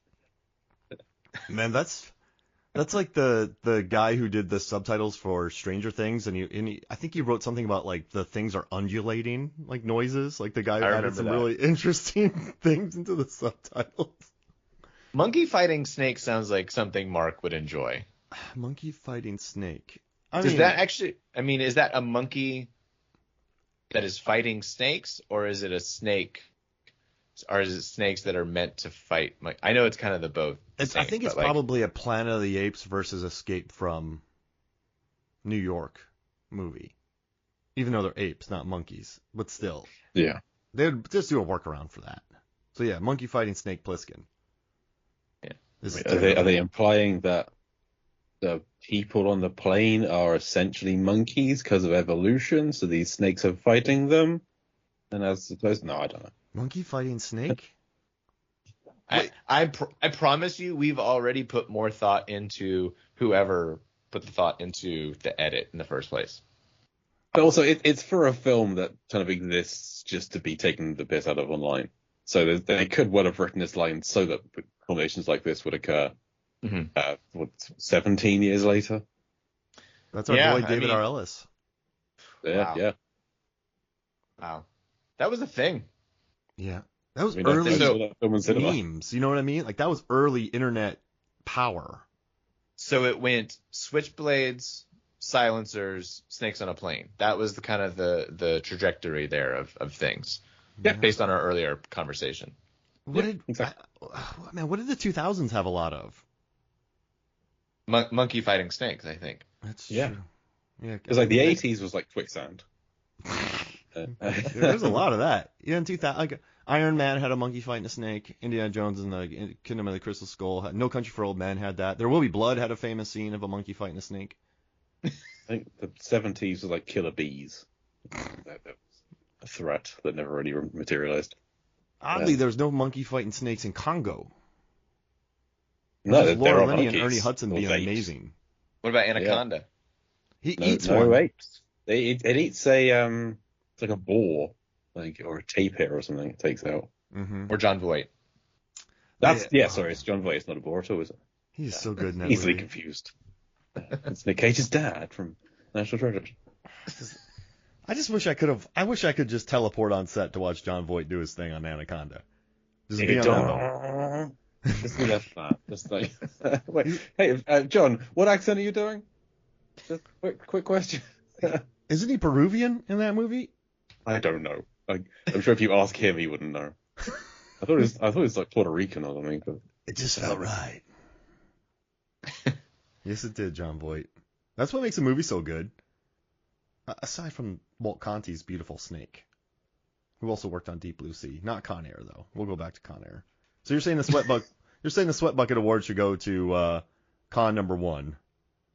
Man, that's like the guy who did the subtitles for Stranger Things, and I think he wrote something about like the things are undulating, like noises. Like the guy added some really interesting things into the subtitles. Monkey fighting snake sounds like something Mark would enjoy. Monkey fighting snake. Is that a monkey that is fighting snakes, or is it a snake, or is it snakes that are meant to fight? I know it's kind of the both. I think it's probably a Planet of the Apes versus Escape from New York movie. Even though they're apes, not monkeys, but still. Yeah. They'd just do a workaround for that. So yeah, monkey fighting snake Pliskin. Yeah. Are they implying that the people on the plane are essentially monkeys because of evolution, so these snakes are fighting them? And as opposed, no, I don't know. Monkey fighting snake? I promise you, we've already put more thought into whoever put the thought into the edit in the first place. But also, it's for a film that kind of exists just to be taken the piss out of online. So they could well have written this line so that combinations like this would occur. 17 years later? That's our boy David R. Ellis. Yeah. Wow. That was a thing. Yeah. That was early memes. You know what I mean? Like, that was early internet power. So it went switchblades, silencers, snakes on a plane. That was the kind of the trajectory there of things. Yeah. Based on our earlier conversation. What did the 2000s have a lot of? Monkey fighting snakes, I think. That's true. Yeah, because like the 80s was like quicksand. There's a lot of that. Yeah, in 2000, like Iron Man had a monkey fighting a snake. Indiana Jones and the Kingdom of the Crystal Skull. No Country for Old Men had that. There Will Be Blood had a famous scene of a monkey fighting a snake. I think the 70s was like killer bees. That was a threat that never really materialized. Oddly, there was no monkey fighting snakes in Congo. No, Laura Linney and Ernie Hudson being amazing. What about Anaconda? He eats one. Apes. It eats it's like a boar, or a tapir or something. It takes out. Mm-hmm. Or John Voight. Sorry, it's John Voight. It's not a boar at all, is it? He's so good in that Easily movie. Confused. It's Nick Cage's dad from National Treasure. I just wish I could have. I wish I could just teleport on set to watch John Voight do his thing on Anaconda. Just be on Just left that. Just like, wait, hey, John, what accent are you doing? Just quick question. Isn't he Peruvian in that movie? I don't know. I'm sure if you ask him, he wouldn't know. I thought it was like Puerto Rican or something. But it just felt right. Yes, it did, John Voight. That's what makes a movie so good. Aside from Walt Conti's beautiful snake, who also worked on Deep Blue Sea. Not Con Air, though. We'll go back to Con Air. So you're saying the Sweat Bucket Award should go to Con number 1?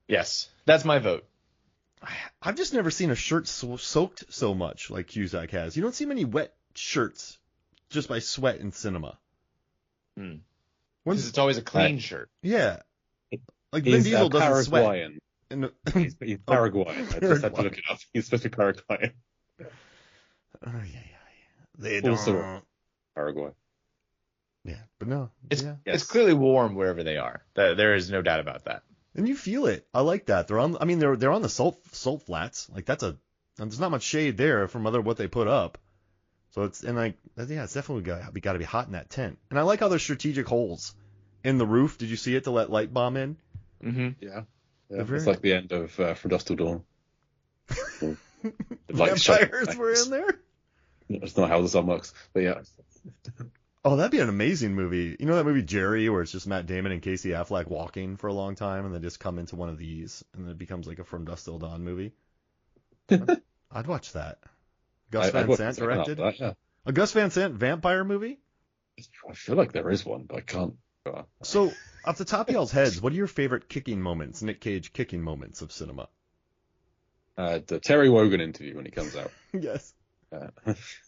Yes, that's my vote. I've just never seen a shirt soaked so much like Cusack has. You don't see many wet shirts just by sweat in cinema. Because it's always a clean shirt. Yeah. Like Vin Diesel doesn't sweat. He's Paraguayan. I just had to look it up. He's supposed to be Paraguayan. They don't. Paraguay. Yeah, but no. It's clearly warm wherever they are. There is no doubt about that. And you feel it. I like that. They're on the salt flats. Like there's not much shade there from what they put up. So it's definitely got to be hot in that tent. And I like how there's strategic holes in the roof. Did you see it to let light bomb in? Mm-hmm. Yeah. It's like the end of From Dusk Till Dawn. Vampires were in there? It's not how the sun works, but yeah. Oh, that'd be an amazing movie. You know that movie Jerry, where it's just Matt Damon and Casey Affleck walking for a long time, and they just come into one of these, and then it becomes like a From Dusk Till Dawn movie? I'd watch that. Gus Van Sant directed? A Gus Van Sant vampire movie? I feel like there is one, but I can't. So, off the top of y'all's heads, what are your favorite kicking moments, Nick Cage kicking moments of cinema? The Terry Wogan interview when he comes out. Yes.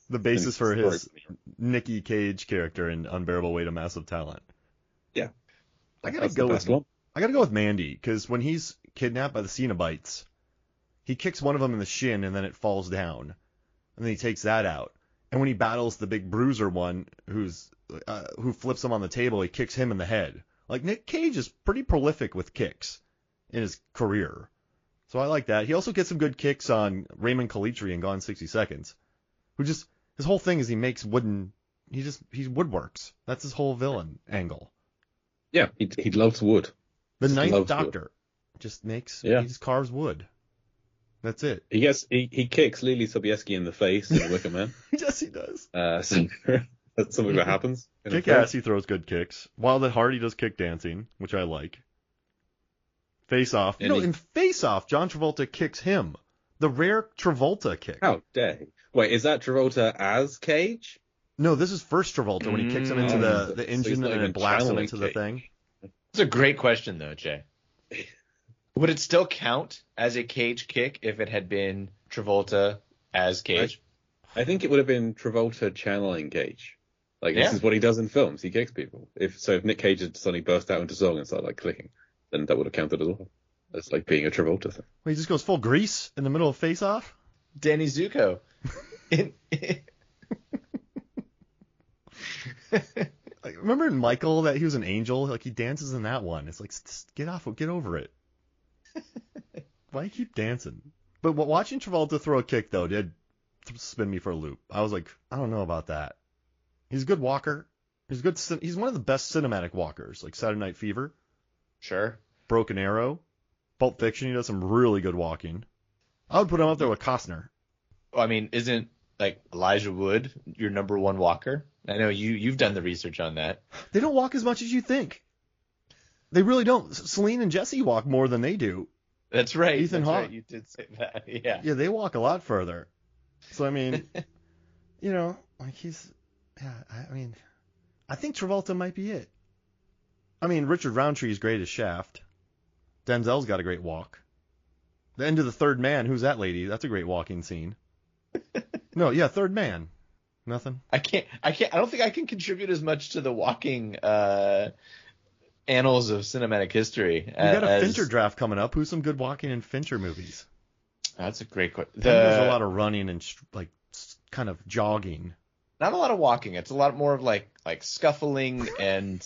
The basis for his Nicky Cage character in Unbearable Weight of Massive Talent. Yeah. I gotta go with Mandy, because when he's kidnapped by the Cenobites, he kicks one of them in the shin and then it falls down. And then he takes that out. And when he battles the big bruiser one who flips him on the table, he kicks him in the head. Like, Nick Cage is pretty prolific with kicks in his career. So I like that. He also gets some good kicks on Raymond Calitri in Gone 60 Seconds. His whole thing is he woodworks. That's his whole villain angle. Yeah, he loves wood. The Ninth Doctor he just carves wood. That's it. He kicks Lily Sobieski in the face in Wicker Man. Yes, he does. So that's something that happens. Kick-Ass, he throws good kicks. Wild at Heart, he does kick dancing, which I like. Face Off. In Face Off, John Travolta kicks him. The rare Travolta kick. How dare he? Wait, is that Travolta as Cage? No, this is first Travolta when he kicks him into the engine and then blasts him into the thing. It's a great question, though, Jay. Would it still count as a Cage kick if it had been Travolta as Cage? I think it would have been Travolta channeling Cage. Like, this is what he does in films. He kicks people. If Nick Cage had suddenly burst out into song and started, like, clicking, then that would have counted as well. It's like being a Travolta thing. Well, he just goes full grease in the middle of Face Off? Danny Zuko. Like, remember in Michael that he was an angel? Like, he dances in that one. It's like, get over it. Why do you keep dancing? But watching Travolta throw a kick, though, did spin me for a loop. I was like, I don't know about that. He's a good walker. He's one of the best cinematic walkers, like Saturday Night Fever. Sure. Broken Arrow. Pulp Fiction, he does some really good walking. I would put him up there with Costner. I mean, isn't like Elijah Wood your number one walker? I know you've done the research on that. They don't walk as much as you think. They really don't. Celine and Jesse walk more than they do. That's right. Ethan Hawke. Right. You did say that. Yeah. Yeah, they walk a lot further. So I mean, I think Travolta might be it. I mean, Richard Roundtree is great as Shaft. Denzel's got a great walk. The end of The Third Man, who's that lady? That's a great walking scene. No, yeah, Third Man. Nothing. I don't think I can contribute as much to the walking annals of cinematic history. You got a Fincher draft coming up. Who's some good walking in Fincher movies? That's a great question. There's a lot of running and like kind of jogging. Not a lot of walking. It's a lot more of like scuffling and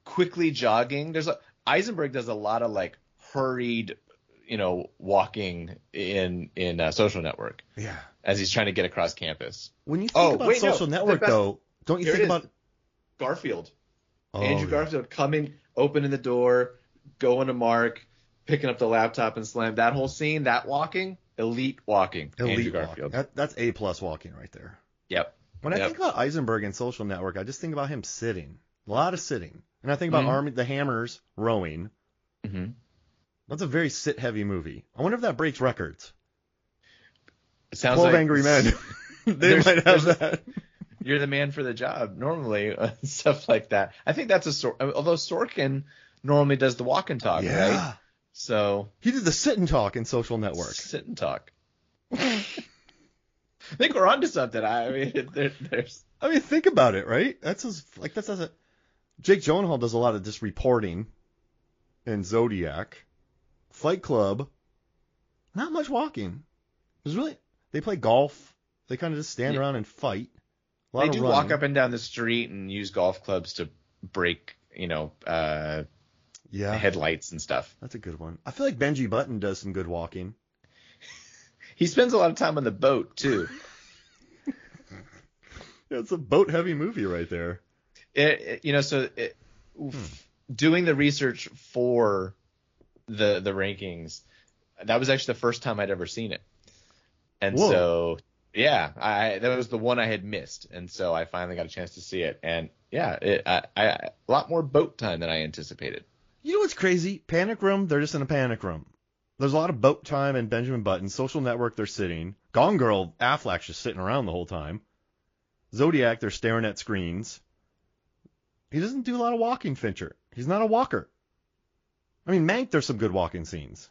quickly jogging. Eisenberg does a lot of like hurried, walking in Social Network. Yeah. As he's trying to get across campus. When you think about Social Network, though, don't you think about Garfield? Oh, Andrew Garfield coming, opening the door, going to Mark, picking up the laptop and slam. That whole scene, that walking, elite walking. Andrew Garfield. That's A+ walking right there. Yep. When I think about Eisenberg and Social Network, I just think about him sitting. A lot of sitting. And I think about the Hammers rowing. Mm-hmm. That's a very sit-heavy movie. I wonder if that breaks records. It sounds 12 like Angry Men. They might have that. You're the man for the job, normally, stuff like that. I think that's although Sorkin normally does the walk and talk, right? So he did the sit and talk in Social Network. Sit and talk. I think we're onto something. I mean, there's. I mean, think about it, right? That's Jake Gyllenhaal does a lot of just reporting in Zodiac. Fight Club, not much walking. They play golf. They kind of just stand around and fight. They do walk up and down the street and use golf clubs to break, headlights and stuff. That's a good one. I feel like Benji Button does some good walking. He spends a lot of time on the boat too. Yeah, it's a boat-heavy movie right there. Doing the research for the rankings, that was actually the first time I'd ever seen it, and Whoa. So that was the one I had missed, and so I finally got a chance to see it, and a lot more boat time than I anticipated. You know what's crazy? Panic Room, they're just in a panic room. There's a lot of boat time in Benjamin Button. Social Network, they're sitting. Gone Girl, Affleck's just sitting around the whole time. Zodiac, they're staring at screens. He doesn't do a lot of walking, Fincher. He's not a walker. I mean, Mank, there's some good walking scenes.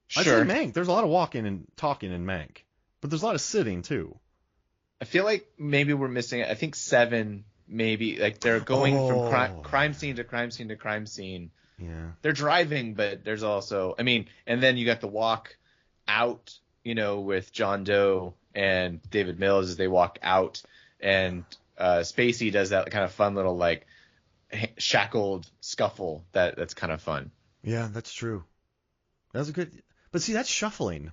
Sure. I'd say Mank, there's a lot of walking and talking in Mank. But there's a lot of sitting, too. I feel like maybe we're missing it. I think 7, maybe, like they're going from crime scene to crime scene to crime scene. Yeah. They're driving, but there's also, and then you got the walk out, with John Doe and David Mills as they walk out, and Spacey does that kind of fun little like shackled scuffle that's kind of fun. Yeah, that's true. That was a good, but see, that's shuffling.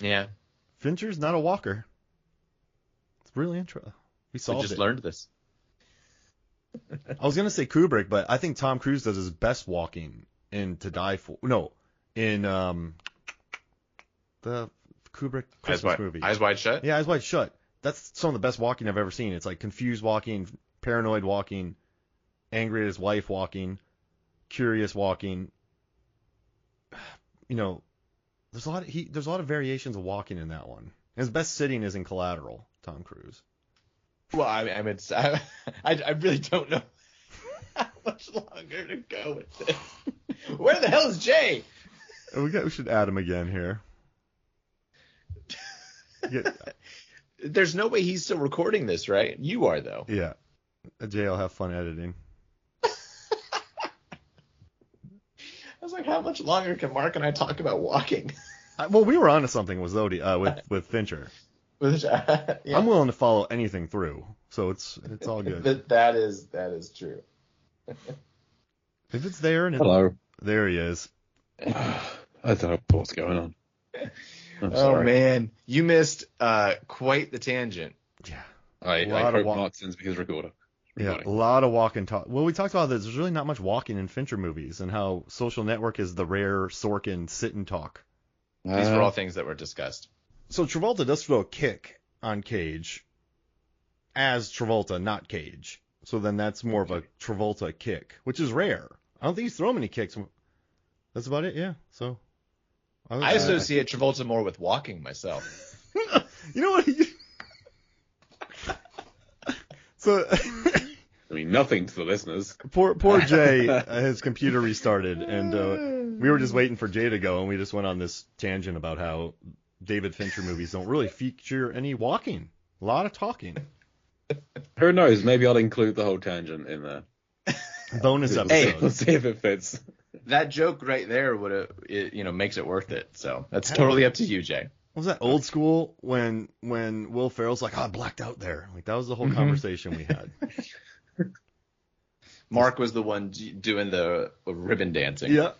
Yeah. Fincher's not a walker. It's really interesting. We just learned this. I was gonna say Kubrick, but I think Tom Cruise does his best walking in To Die For. No, in the Kubrick Christmas movie. Eyes Wide Shut? Yeah, Eyes Wide Shut. That's some of the best walking I've ever seen. It's like confused walking, paranoid walking, angry at his wife walking, curious walking. There's a lot of variations of walking in that one. His best sitting is in Collateral, Tom Cruise. Well, I really don't know how much longer to go with this. Where the hell is Jay? We should add him again here. Yeah. There's no way he's still recording this, right? You are, though. Yeah. Jay will have fun editing. I was like, how much longer can Mark and I talk about walking? Well, we were onto something with with Fincher. Yeah. I'm willing to follow anything through, so it's all good. That is true. If it's there and Hello. There he is. I don't know what's going on. Oh man, you missed quite the tangent. Yeah. I hope Mark sends me his recorder. Yeah, a lot of walking talk. Well, we talked about this. There's really not much walking in Fincher movies, and how Social Network is the rare Sorkin sit and talk. These were all things that were discussed. So Travolta does throw a kick on Cage as Travolta, not Cage. So then that's more of a Travolta kick, which is rare. I don't think he's thrown many kicks. That's about it, yeah. So I associate Travolta more with walking myself. You know what? So nothing to the listeners. Poor Jay, his computer restarted, and we were just waiting for Jay to go, and we just went on this tangent about how David Fincher movies don't really feature any walking. A lot of talking. Who knows? Maybe I'll include the whole tangent in there. Bonus episode. Hey, let's see if it fits. That joke right there makes it worth it. So that's totally up to you, Jay. What was that Old School when Will Ferrell's like, I blacked out there. Like that was the whole conversation we had. Mark was the one doing the ribbon dancing. Yeah.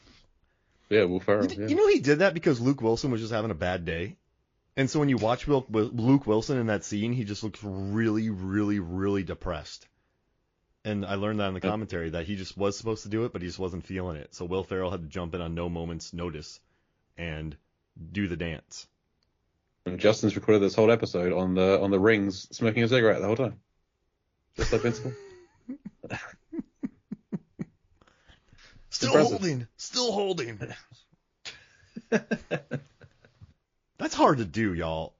Yeah, Will Ferrell. You know he did that because Luke Wilson was just having a bad day. And so when you watch Luke Wilson in that scene, he just looks really, really, really depressed. And I learned that in the commentary that he just was supposed to do it, but he just wasn't feeling it. So Will Ferrell had to jump in on no moment's notice and do the dance. And Justin's recorded this whole episode on the rings, smoking a cigarette the whole time, just like Vincent. Still holding. That's hard to do, y'all.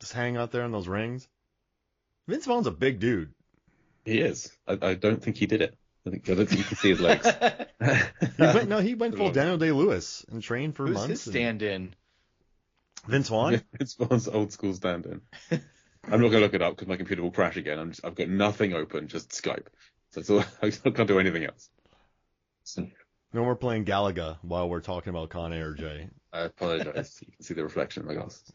Just hang out there in those rings. Vince Vaughn's a big dude. He is. I don't think he did it. I don't think you can see his legs. He went full Daniel Day-Lewis and trained for Who's months. his stand-in? Vince Vaughn? Vince Vaughn's old school stand-in. I'm not going to look it up because my computer will crash again. I've got nothing open, just Skype. So I can't do anything else. So, No more playing Galaga while we're talking about Con Air, Jay. I apologize. You can see the reflection in my glasses.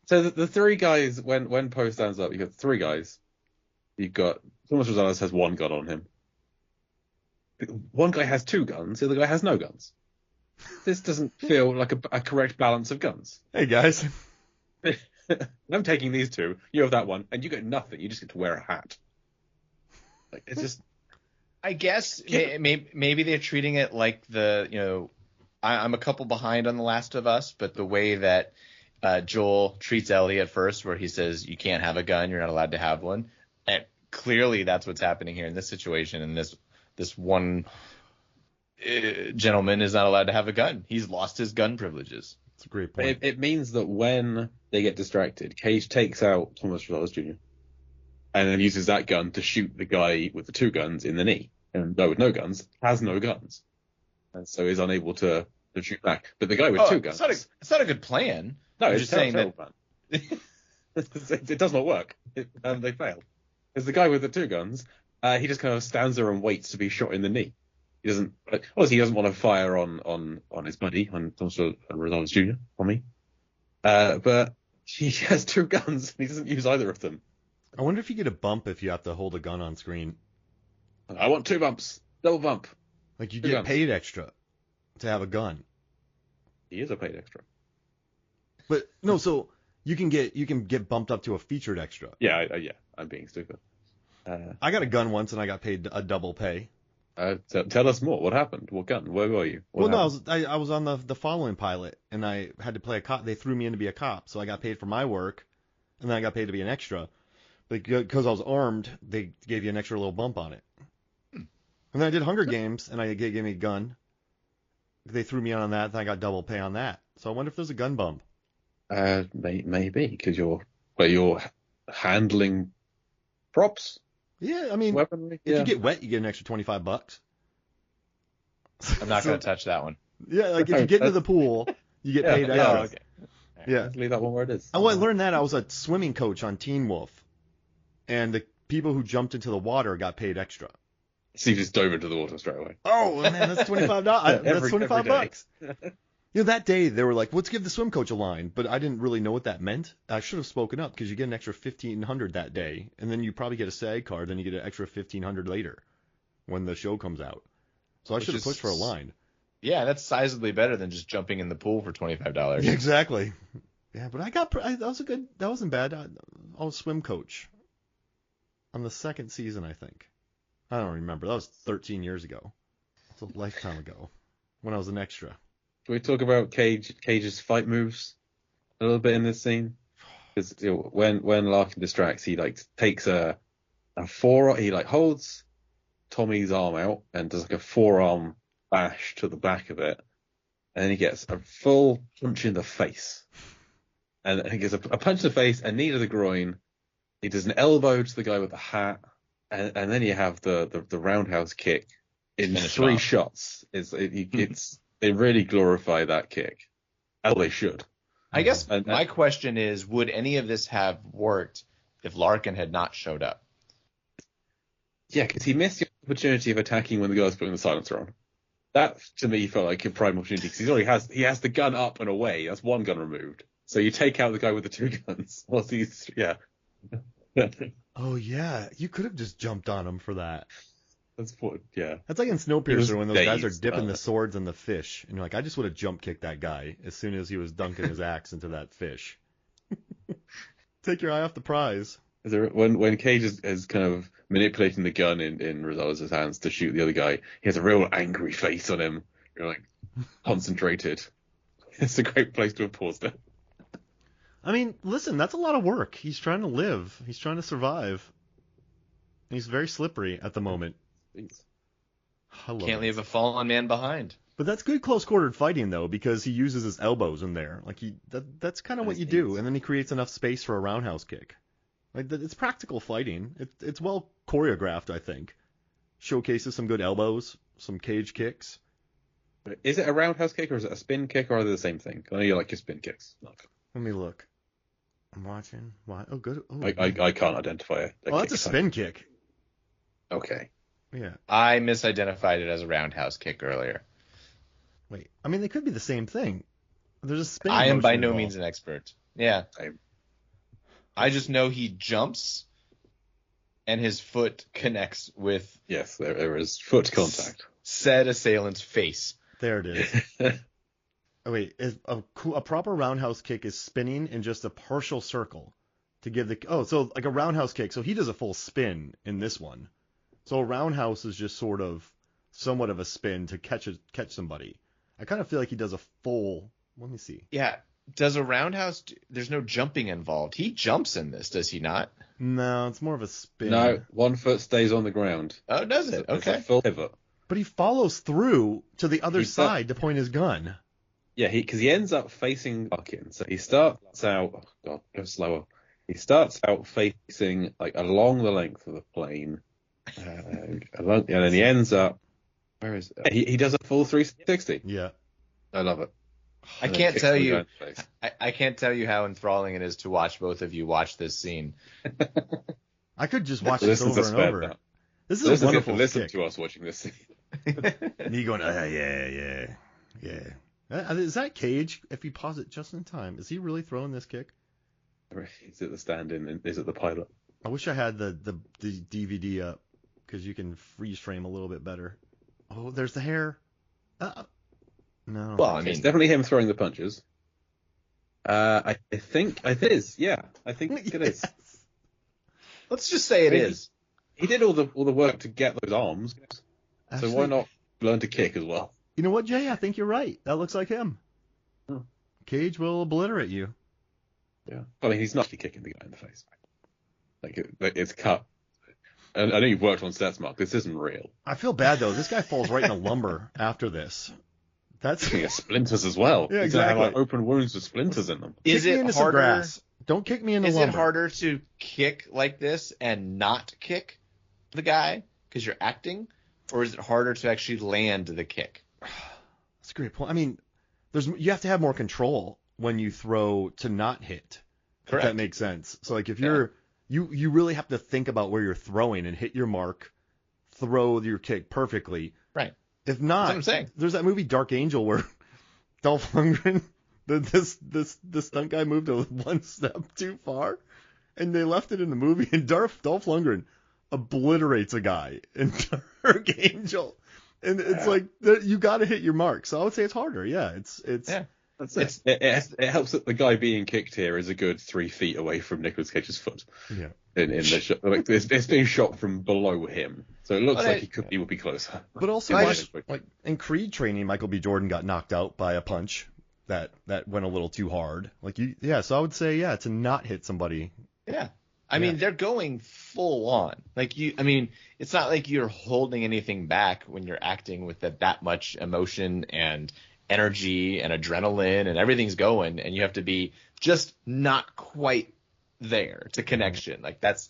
So the three guys, when Poe stands up, you've got three guys. You've got Thomas Rosales has one gun on him. One guy has two guns. The other guy has no guns. This doesn't feel like a correct balance of guns. Hey, guys. I'm taking these two. You have that one, and you get nothing. You just get to wear a hat. Like, it's just. I guess maybe they're treating it like I'm a couple behind on The Last of Us, but the way that Joel treats Ellie at first, where he says you can't have a gun, you're not allowed to have one, and clearly that's what's happening here in this situation. And this one gentleman is not allowed to have a gun. He's lost his gun privileges. That's a great point. It means that when they get distracted, Cage takes out Thomas Rosales Jr. and then uses that gun to shoot the guy with the two guns in the knee. And the guy with no guns has no guns, and so is unable to shoot back. But the guy with two guns, it's not a good plan. No, I'm it's just saying that plan. It does not work, and they fail. Because the guy with the two guns, he just kind of stands there and waits to be shot in the knee. He doesn't want to fire on his buddy, on Thomas Rosales Jr. on me. But he has two guns and he doesn't use either of them. I wonder if you get a bump if you have to hold a gun on screen. I want 2 bumps, double bump. Like you Two get guns. paid extra to have a gun. He is a paid extra. But no, so you can get bumped up to a featured extra. Yeah, I'm being stupid. I got a gun once and I got paid a double pay. Tell us more. What happened? What gun? Where were you? I was on the following pilot and I had to play a cop. They threw me in to be a cop, so I got paid for my work, and then I got paid to be an extra. But because I was armed, they gave you an extra little bump on it. And then I did Hunger Games, and they gave me a gun. They threw me on that, and I got double pay on that. So I wonder if there's a gun bump. Maybe because you're handling props. Yeah, I mean, Weaponry. if you get wet, you get an extra $25. I'm not going to touch that one. Yeah, like if you get into the pool, you get paid extra. Oh, okay. Yeah. Let's leave that one where it is. I learned that. I was a swimming coach on Teen Wolf, and the people who jumped into the water got paid extra. So you just dove into the water straight away. Oh man, that's $25. That's $25. Every That day they were like, let's give the swim coach a line, but I didn't really know what that meant. I should have spoken up because you get an extra $1,500 that day, and then you probably get a SAG card, then you get an extra $1,500 later when the show comes out. So I should have pushed for a line. Yeah, that's sizably better than just jumping in the pool for $25. Exactly. Yeah, but that wasn't bad. I was swim coach on the second season, I think. I don't remember. That was 13 years ago. It's a lifetime ago when I was an extra. Can we talk about Cage's fight moves a little bit in this scene? Because when Larkin distracts, he takes a forearm. He holds Tommy's arm out and does a forearm bash to the back of it, and then he gets a full punch in the face. And he gets a punch in the face, a knee to the groin. He does an elbow to the guy with the hat, and then you have the roundhouse kick in 3 shots. They really glorify that kick. As they should. I guess my question is, would any of this have worked if Larkin had not showed up? Yeah, because he missed the opportunity of attacking when the guy was putting the silencer on. That, to me, felt like a prime opportunity, because he has the gun up and away. That's one gun removed. So you take out the guy with the 2 guns. Well, yeah. Oh, yeah. You could have just jumped on him for that. Yeah. That's like in Snowpiercer when those guys are dazed, dipping the swords in the fish. And you're like, I just would have jump kicked that guy as soon as he was dunking his axe into that fish. Take your eye off the prize. When Cage is kind of manipulating the gun in Rosales' hands to shoot the other guy, he has a real angry face on him. You're like, concentrated. It's a great place to have paused it. I mean, listen, that's a lot of work. He's trying to live. He's trying to survive. He's very slippery at the moment. Can't leave a fallen man behind. But that's good close-quartered fighting, though, because he uses his elbows in there. Like that's kind of what you do, and then he creates enough space for a roundhouse kick. Like it's practical fighting. It's well choreographed, I think. showcases some good elbows, some cage kicks. Is it a roundhouse kick or is it a spin kick, or are they the same thing? I know you like your spin kicks. Look. Let me look. I'm watching. Why? Oh, good. Oh, I can't identify it. Oh, that's a spin kick. Okay. Yeah. I misidentified it as a roundhouse kick earlier. Wait. I mean, they could be the same thing. There's a spin. I am by no involved. means an expert. Yeah. I just know he jumps and hhis foot connects with. Yes, there is foot contact. Said assailant's face. There it is. Oh, wait. A proper roundhouse kick is spinning in just a partial circle to give the. Oh, so like a roundhouse kick. So he does a full spin in this one. So a roundhouse is just sort of somewhat of a spin to catch somebody. I kind of feel like he does a full. Let me see. Yeah. Does a roundhouse? There's no jumping involved. He jumps in this, does he not? No, it's more of a spin. No, one foot stays on the ground. Oh, does it? It's Okay. a full pivot. But he follows through to the other side to point his gun. Yeah, because he ends up facing Larkin. So he starts out. Oh God, go slower. He starts out facing like along the length of the plane, and then he ends up. Where is it? He does a full 360. Yeah. I love it. I can't tell you. I can't tell you how enthralling it is to watch both of you watch this scene. I could just watch this over and over. This is a wonderful listen kick. to us watching this scene. And you going, yeah. Is that Cage? If you pause it just in time, is he really throwing this kick? Is it the stand-in? Is it the pilot? I wish I had the DVD up because you can freeze frame a little bit better. Oh, there's the hair. No. Well, I mean, it's definitely him throwing the punches. I think it is. Yeah, I think it is. Let's just say it is. He did all the work to get those arms, Actually, so why not learn to kick as well? You know what, Jay? I think you're right. That looks like him. Cage will obliterate you. Yeah. I mean, he's not actually kicking the guy in the face. Like it's cut. And I know you've worked on sets, Mark. This isn't real. I feel bad though. This guy falls right in the lumber after this. That's He has splinters as well. Yeah, He's gonna have exactly. like open wounds with splinters in them. Is kick me it into some harder? grass. Don't kick me in the Is lumber. it harder to kick like this and not kick the guy because you're acting, or is it harder to actually land the kick? That's a great point. I mean, you have to have more control when you throw to not hit. Correct. If that makes sense. So like if you're you really have to think about where you're throwing and hit your mark, throw your kick perfectly. Right. If not, That's what I'm saying. There's that movie Dark Angel where Dolph Lundgren, this stunt guy moved one step too far, and they left it in the movie, and Dolph Lundgren obliterates a guy in Dark Angel, and it's like you got to hit your mark. So I would say it's harder. Yeah, it's Yeah. That's it. It helps that the guy being kicked here is a good 3 feet away from Nicolas Cage's foot. Yeah. In the shot, like it's being shot from below him, so it looks like he would be closer. But also, like in Creed training, Michael B. Jordan got knocked out by a punch that went a little too hard. So I would say, to not hit somebody. Yeah. I mean, they're going full on. It's not like you're holding anything back when you're acting with that much emotion and energy and adrenaline and everything's going, and you have to be just not quite there to connection. Like that's,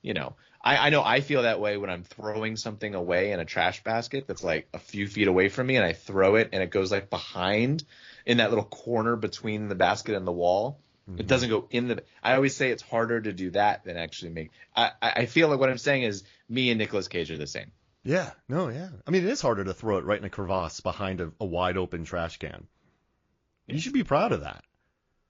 I know I feel that way when I'm throwing something away in a trash basket that's like a few feet away from me, and I throw it and it goes like behind in that little corner between the basket and the wall. Mm-hmm. It doesn't go in I always say it's harder to do that than actually make. I feel like what I'm saying is me and Nicolas Cage are the same. Yeah. No, yeah. I mean, it is harder to throw it right in a crevasse behind a wide open trash can. You should be proud of that.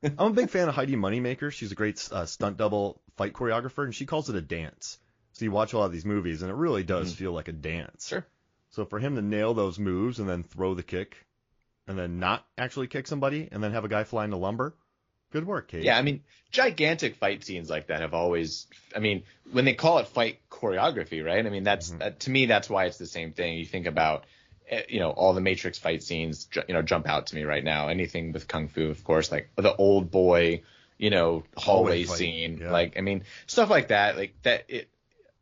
I'm a big fan of Heidi Moneymaker. She's a great stunt double fight choreographer, and she calls it a dance. So you watch a lot of these movies, and it really does feel like a dance. Sure. So for him to nail those moves and then throw the kick and then not actually kick somebody and then have a guy fly into lumber, good work, Cage. Yeah, I mean, gigantic fight scenes like that have always, when they call it fight choreography, right? I mean, that's to me, that's why it's the same thing. You think about, all the Matrix fight scenes, jump out to me right now. Anything with Kung Fu, of course, like the old boy, hallway scene. Yeah. Stuff like that,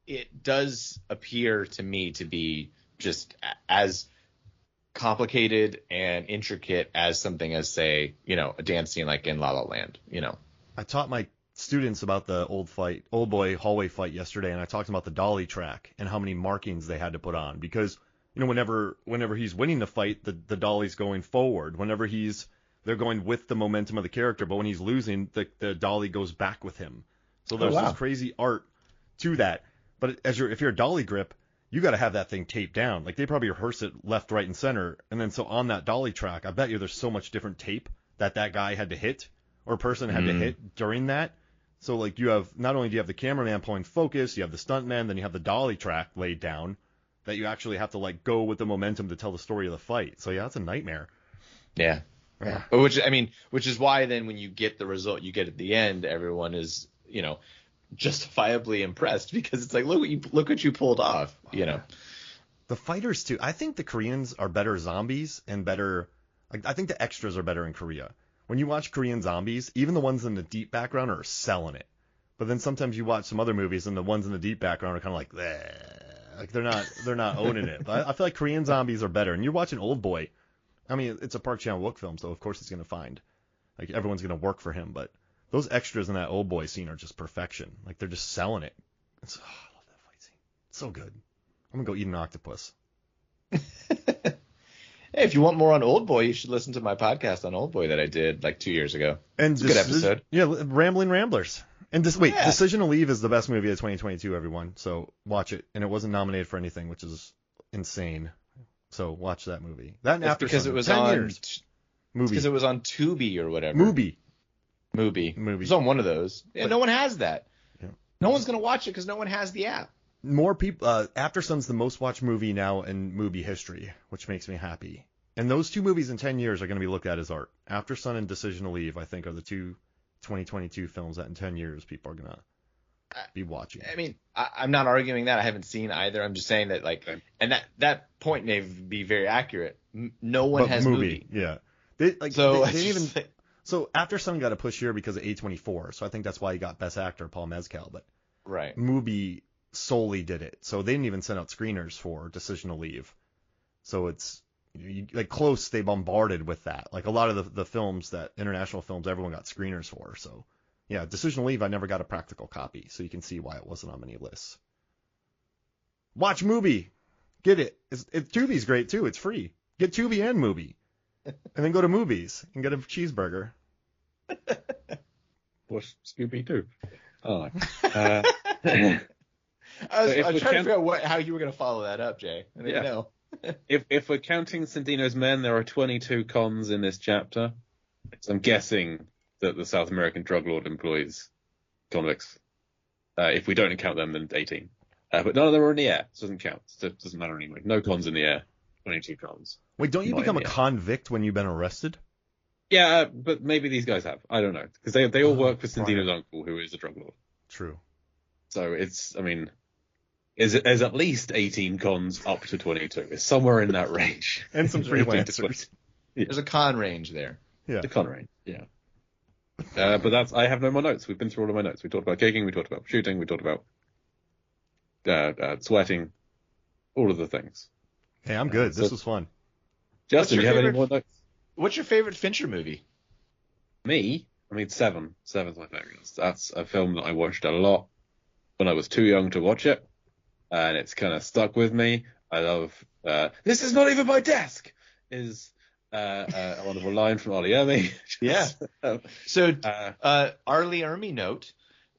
it does appear to me to be just as complicated and intricate as something as, say, a dance scene like in La La Land, I taught my students about the old boy hallway fight yesterday, and I talked about the dolly track and how many markings they had to put on because whenever he's winning the fight, the dolly's going forward. Whenever they're going with the momentum of the character, but when he's losing, the dolly goes back with him. So there's this crazy art to that. But if you're a dolly grip, you got to have that thing taped down. Like they probably rehearse it left, right, and center, and then so on that dolly track, I bet you there's so much different tape that guy had to hit or person had to hit during that. So like you have not only do you have the cameraman pulling focus, you have the stuntman, then you have the dolly track laid down that you actually have to like go with the momentum to tell the story of the fight. So yeah, it's a nightmare. Yeah. Which is why then when you get the result you get at the end, everyone is, justifiably impressed because it's like, look what you pulled off, The fighters too. I think the Koreans are better zombies and better. Like I think the extras are better in Korea. When you watch Korean zombies, even the ones in the deep background are selling it. But then sometimes you watch some other movies and the ones in the deep background are kind of like, bleh. Like they're not owning it. But I feel like Korean zombies are better. And you're watching Old Boy. I mean, it's a Park Chan-wook film, so of course he's gonna find like everyone's gonna work for him. But those extras in that Old Boy scene are just perfection. Like they're just selling it. I love that fight scene. It's so good. I'm gonna go eat an octopus. Hey, if you want more on Old Boy, you should listen to my podcast on Old Boy that I did like 2 years ago. And it's a good episode. Yeah, Rambling Ramblers. And Decision to Leave is the best movie of 2022, everyone. So watch it. And it wasn't nominated for anything, which is insane. So watch that movie. That and After because it was 10 on years. Movie. Because it was on Tubi or whatever. Movie. It was on one of those. Yeah, no one has that. Yeah. No one's gonna watch it because no one has the app. More people. After Sun's the most watched movie now in movie history, which makes me happy. And those two movies in 10 years are going to be looked at as art. After Sun and Decision to Leave, I think, are the two 2022 films that in 10 years people are going to be watching. I mean, I'm not arguing that. I haven't seen either. I'm just saying that, like, and that point may be very accurate. No one has movie. Yeah. So After Sun got a push here because of A24. So I think that's why he got Best Actor, Paul Mescal. But right. Movie solely did it. So they didn't even send out screeners for Decision to Leave. So it's like Close, they bombarded with that. Like a lot of the films that international films, everyone got screeners for. So yeah, Decision to Leave, I never got a practical copy. So you can see why it wasn't on many lists. Watch Mubi. Get it. Tubi's great too. It's free. Get Tubi and Mubi. And then go to movies and get a cheeseburger. What's Scooby-Doo? Oh. I was trying to figure out how you were going to follow that up, Jay. I didn't know. If we're counting Sandino's men, there are 22 cons in this chapter. So I'm guessing that the South American drug lord employs convicts. If we don't count them, then 18. But none of them are in the air. So it doesn't count. So it doesn't matter anyway. No cons in the air. 22 cons. Wait, don't you become a convict when you've been arrested? Yeah, but maybe these guys have. I don't know. Because they all work for Sandino's uncle, who is a drug lord. True. So there's at least 18 cons up to 22. It's somewhere in that range. And some freelancers. Yeah. There's a con range there. Yeah. The con range, yeah. But I have no more notes. We've been through all of my notes. We talked about kicking, we talked about shooting, we talked about sweating, all of the things. Hey, I'm good. This was fun. Justin, do you have any more notes? What's your favorite Fincher movie? Me? I mean, Seven. Seven's my favorite. That's a film that I watched a lot when I was too young to watch it. And it's kind of stuck with me. I love "This is not even my desk" is a wonderful line from Ollie Ermy. Yeah. So Arlie Ermy note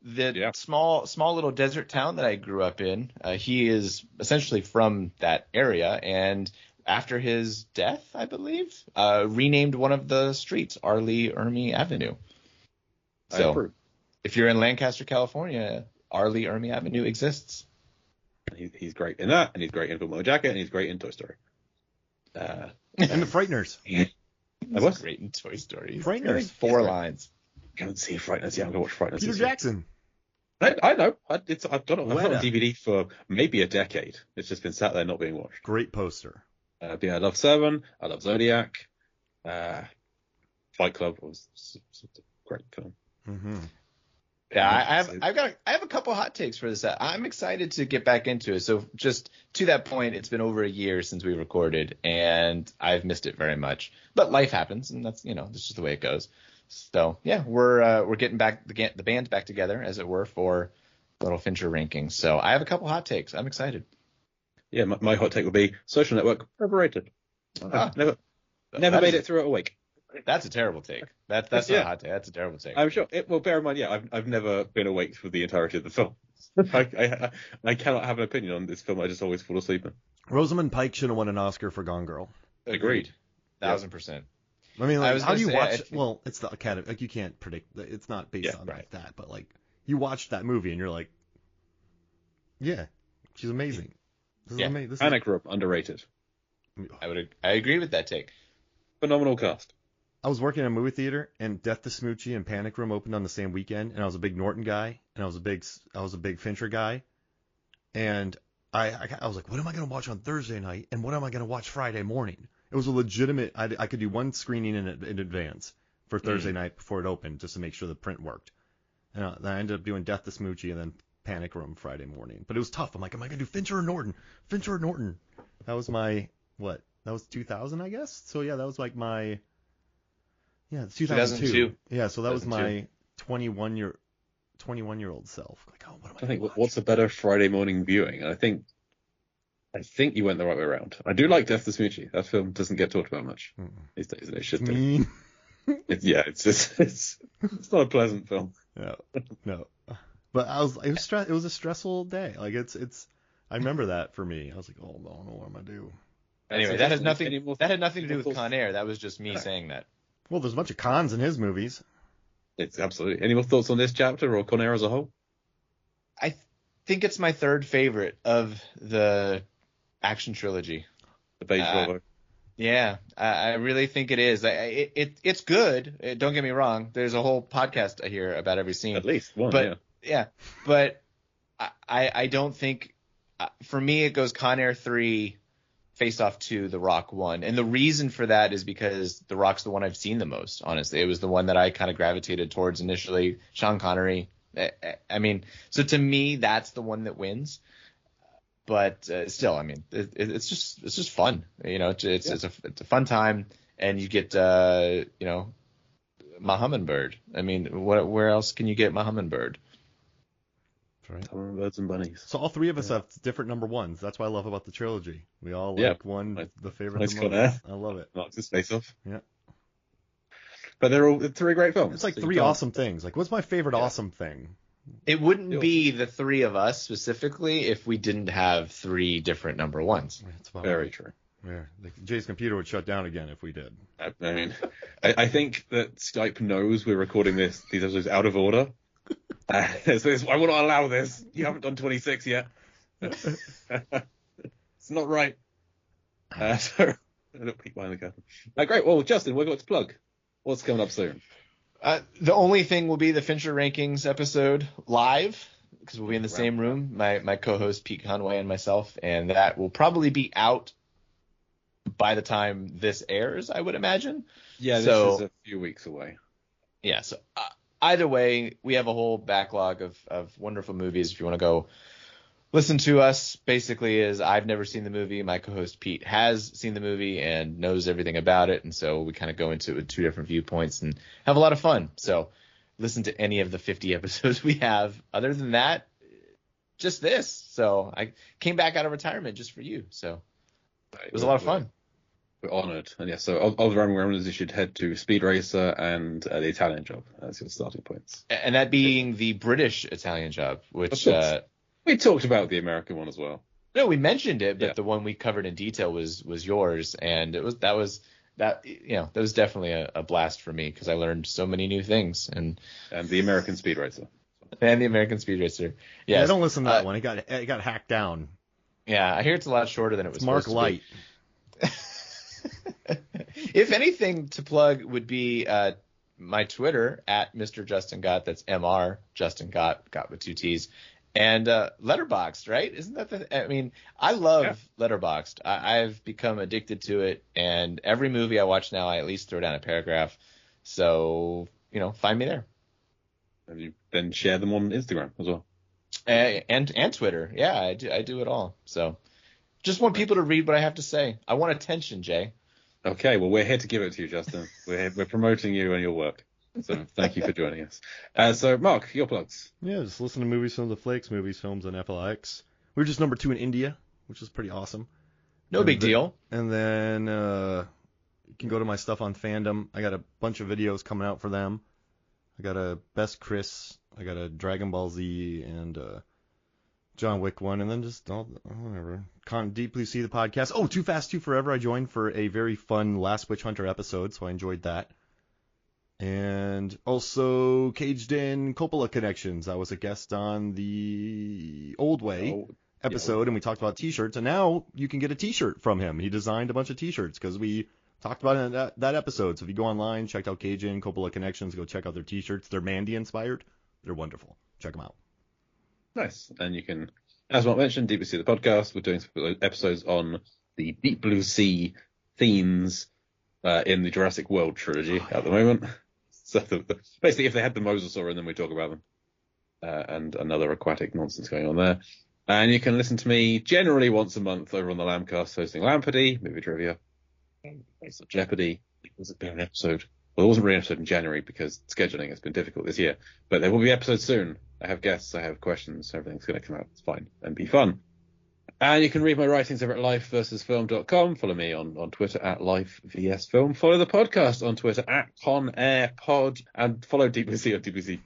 that small little desert town that I grew up in. He is essentially from that area, and after his death, I believe, renamed one of the streets Arlie Ermy Avenue. So if you're in Lancaster, California, Arlie Ermy Avenue exists. He's great in that, and he's great in Full Metal Jacket, and he's great in Toy Story. And the Frighteners. I was great in Toy Story. Frighteners. 4 lines. Go and see Frighteners. Yeah, I'm going to watch Frighteners. Peter Jackson. I know. I've got it on DVD for maybe a decade. It's just been sat there not being watched. Great poster. I love Seven. I love Zodiac. Fight Club was a great film. Mm-hmm. Yeah, I have a couple hot takes for this. I'm excited to get back into it. So just to that point, it's been over a year since we recorded, and I've missed it very much. But life happens, and that's just the way it goes. So yeah, we're getting back the band back together, as it were, for little Fincher rankings. So I have a couple hot takes. I'm excited. Yeah, my hot take would be Social Network overrated. I've never made it through it a week. That's a terrible take. That's not a hot take. That's a terrible take. I'm sure. Well, bear in mind, I've never been awake for the entirety of the film. I cannot have an opinion on this film. I just always fall asleep in. Rosamund Pike should have won an Oscar for Gone Girl. Agreed. 1,000%. I mean, like, how do you watch? Think... Well, it's the Academy. Like, you can't predict. It's not based on right. that. But like, you watch that movie and you're like, yeah, she's amazing. This is amazing. Panic Room, underrated. I agree with that take. Phenomenal cast. I was working in a movie theater, and Death to Smoochie and Panic Room opened on the same weekend, and I was a big Norton guy, and I was a big Fincher guy, and I was like, what am I gonna watch on Thursday night, and what am I gonna watch Friday morning? It was a legitimate. I could do one screening in advance for Thursday night before it opened, just to make sure the print worked. And I ended up doing Death to Smoochie and then Panic Room Friday morning, but it was tough. I'm like, am I gonna do Fincher or Norton? Fincher or Norton? That was my what? That was 2000, I guess. So yeah, that was like my. Yeah, it's 2002. Yeah, so that was my 21-year-old self. Like, oh, what am I think what's a better Friday morning viewing? I think you went the right way around. I do like Death to Smoochie. That film doesn't get talked about much these days, and it should do. It's not a pleasant film. No. But it was a stressful day. Like I remember that for me. I was like, oh no, what am I do? Anyway, that had nothing to do with Con Air. That was just me saying that. Well, there's a bunch of cons in his movies. It's absolutely. Any more thoughts on this chapter or Con Air as a whole? I think it's my third favorite of the action trilogy. The Beige Volvo. Yeah, I really think it is. It's good. Don't get me wrong. There's a whole podcast I hear about every scene. At least one, but, yeah. But I don't think, for me, it goes Con Air 3, Face Off 2, The Rock 1. And the reason for that is because The Rock's the one I've seen the most, honestly. It was the one that I kind of gravitated towards initially. Sean Connery. I mean, so to me, that's the one that wins. But still, I mean, it's just fun. You know, it's a fun time, and you get Ma Hummingbird. I mean, where else can you get Ma Hummingbird? Right. Hummingbirds and bunnies. So all three of us have different number ones. That's what I love about the trilogy. We all like the favorite. Nice the most. I love it. Knocks his face off. Yeah. But they're all three great films. It's like three awesome things. Like, what's my favorite awesome thing? It wouldn't be the three of us specifically if we didn't have three different number ones. That's very true. Yeah, Jay's computer would shut down again if we did. I mean, I think that Skype knows we're recording these episodes out of order. So I will not allow this. You haven't done 26 yet. It's not right. So I don't peek behind the curtain. Great. Well, Justin, we've got to plug. What's coming up soon? The only thing will be the Fincher Rankings episode live, because we'll be in the same room, my co-host Pete Conway and myself, and that will probably be out by the time this airs, I would imagine. Yeah, this is a few weeks away. Yeah, so either way, we have a whole backlog of wonderful movies. If you want to go listen to us, basically is I've never seen the movie. My co-host Pete has seen the movie and knows everything about it, and so we kind of go into it with two different viewpoints and have a lot of fun. So listen to any of the 50 episodes we have. Other than that, just this. So I came back out of retirement just for you. So it was a lot of fun. We're honored. And yeah, so all the remnants, you should head to Speed Racer and the Italian Job as your starting points. And that being the British Italian Job, which we talked about the American one as well. No, we mentioned it, but the one we covered in detail was yours, and that was definitely a blast for me because I learned so many new things. And the American Speed Racer. And the American Speed Racer. Yes. Yeah, don't listen to that one. It got hacked down. Yeah, I hear it's a lot shorter than it was Mark supposed Light. to be. If anything to plug would be my Twitter at Mr. Justin Gott. That's Mr. Justin Gott with two T's. And Letterboxd, right? Isn't that I mean, I love Letterboxd. I've become addicted to it, and every movie I watch now, I at least throw down a paragraph. So, find me there. And you then share them on Instagram as well. And Twitter. Yeah, I do it all. So just want people to read what I have to say. I want attention, Jay. Okay, well, we're here to give it to you, Justin. We're promoting you and your work. So thank you for joining us. So Mark, your plugs. Yeah, just listen to Movies Films of Flakes, Movies Films on FLX. We were just number 2 in India, which is pretty awesome. No big deal. And then you can go to my stuff on Fandom. I got a bunch of videos coming out for them. I got a Best Chris, I got a Dragon Ball Z, and John Wick one, and then just whatever. Can't deeply see the podcast. Oh, Too Fast, Too Forever. I joined for a very fun Last Witch Hunter episode, so I enjoyed that. And also Caged In Coppola Connections. I was a guest on the Old Way episode, and we talked about T-shirts. And now you can get a T-shirt from him. He designed a bunch of T-shirts because we talked about it in that episode. So if you go online, check out Caged In Coppola Connections, go check out their T-shirts. They're Mandy inspired. They're wonderful. Check them out. Nice. And you can, as Mark mentioned, Deep Blue Sea, the podcast. We're doing some episodes on the Deep Blue Sea themes in the Jurassic World trilogy at the moment. So basically, if they had the mosasaur in them, we talk about them. And another aquatic nonsense going on there. And you can listen to me generally once a month over on the Lambcast, hosting Lampardy, movie trivia, Jeopardy. Was it been an episode? Well, it wasn't really an episode in January because scheduling has been difficult this year. But there will be episodes soon. I have guests, I have questions, everything's going to come out. It's fine and be fun. And you can read my writings over at lifeversusfilm.com. Follow me on Twitter at lifevsfilm. Follow the podcast on Twitter at ConAirPod. And follow Deep Blue Sea or Deep Blue Sea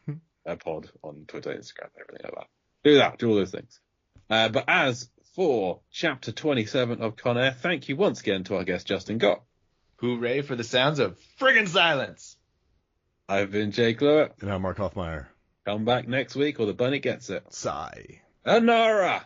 Pod on Twitter, Instagram, everything like that. Do that. Do all those things. But as for Chapter 27 of Con Air, thank you once again to our guest, Justin Gott. Hooray for the sounds of friggin' silence. I've been Jake Lewitt. And I'm Mark Hoffmeyer. Come back next week or the bunny gets it. Sigh. Anara!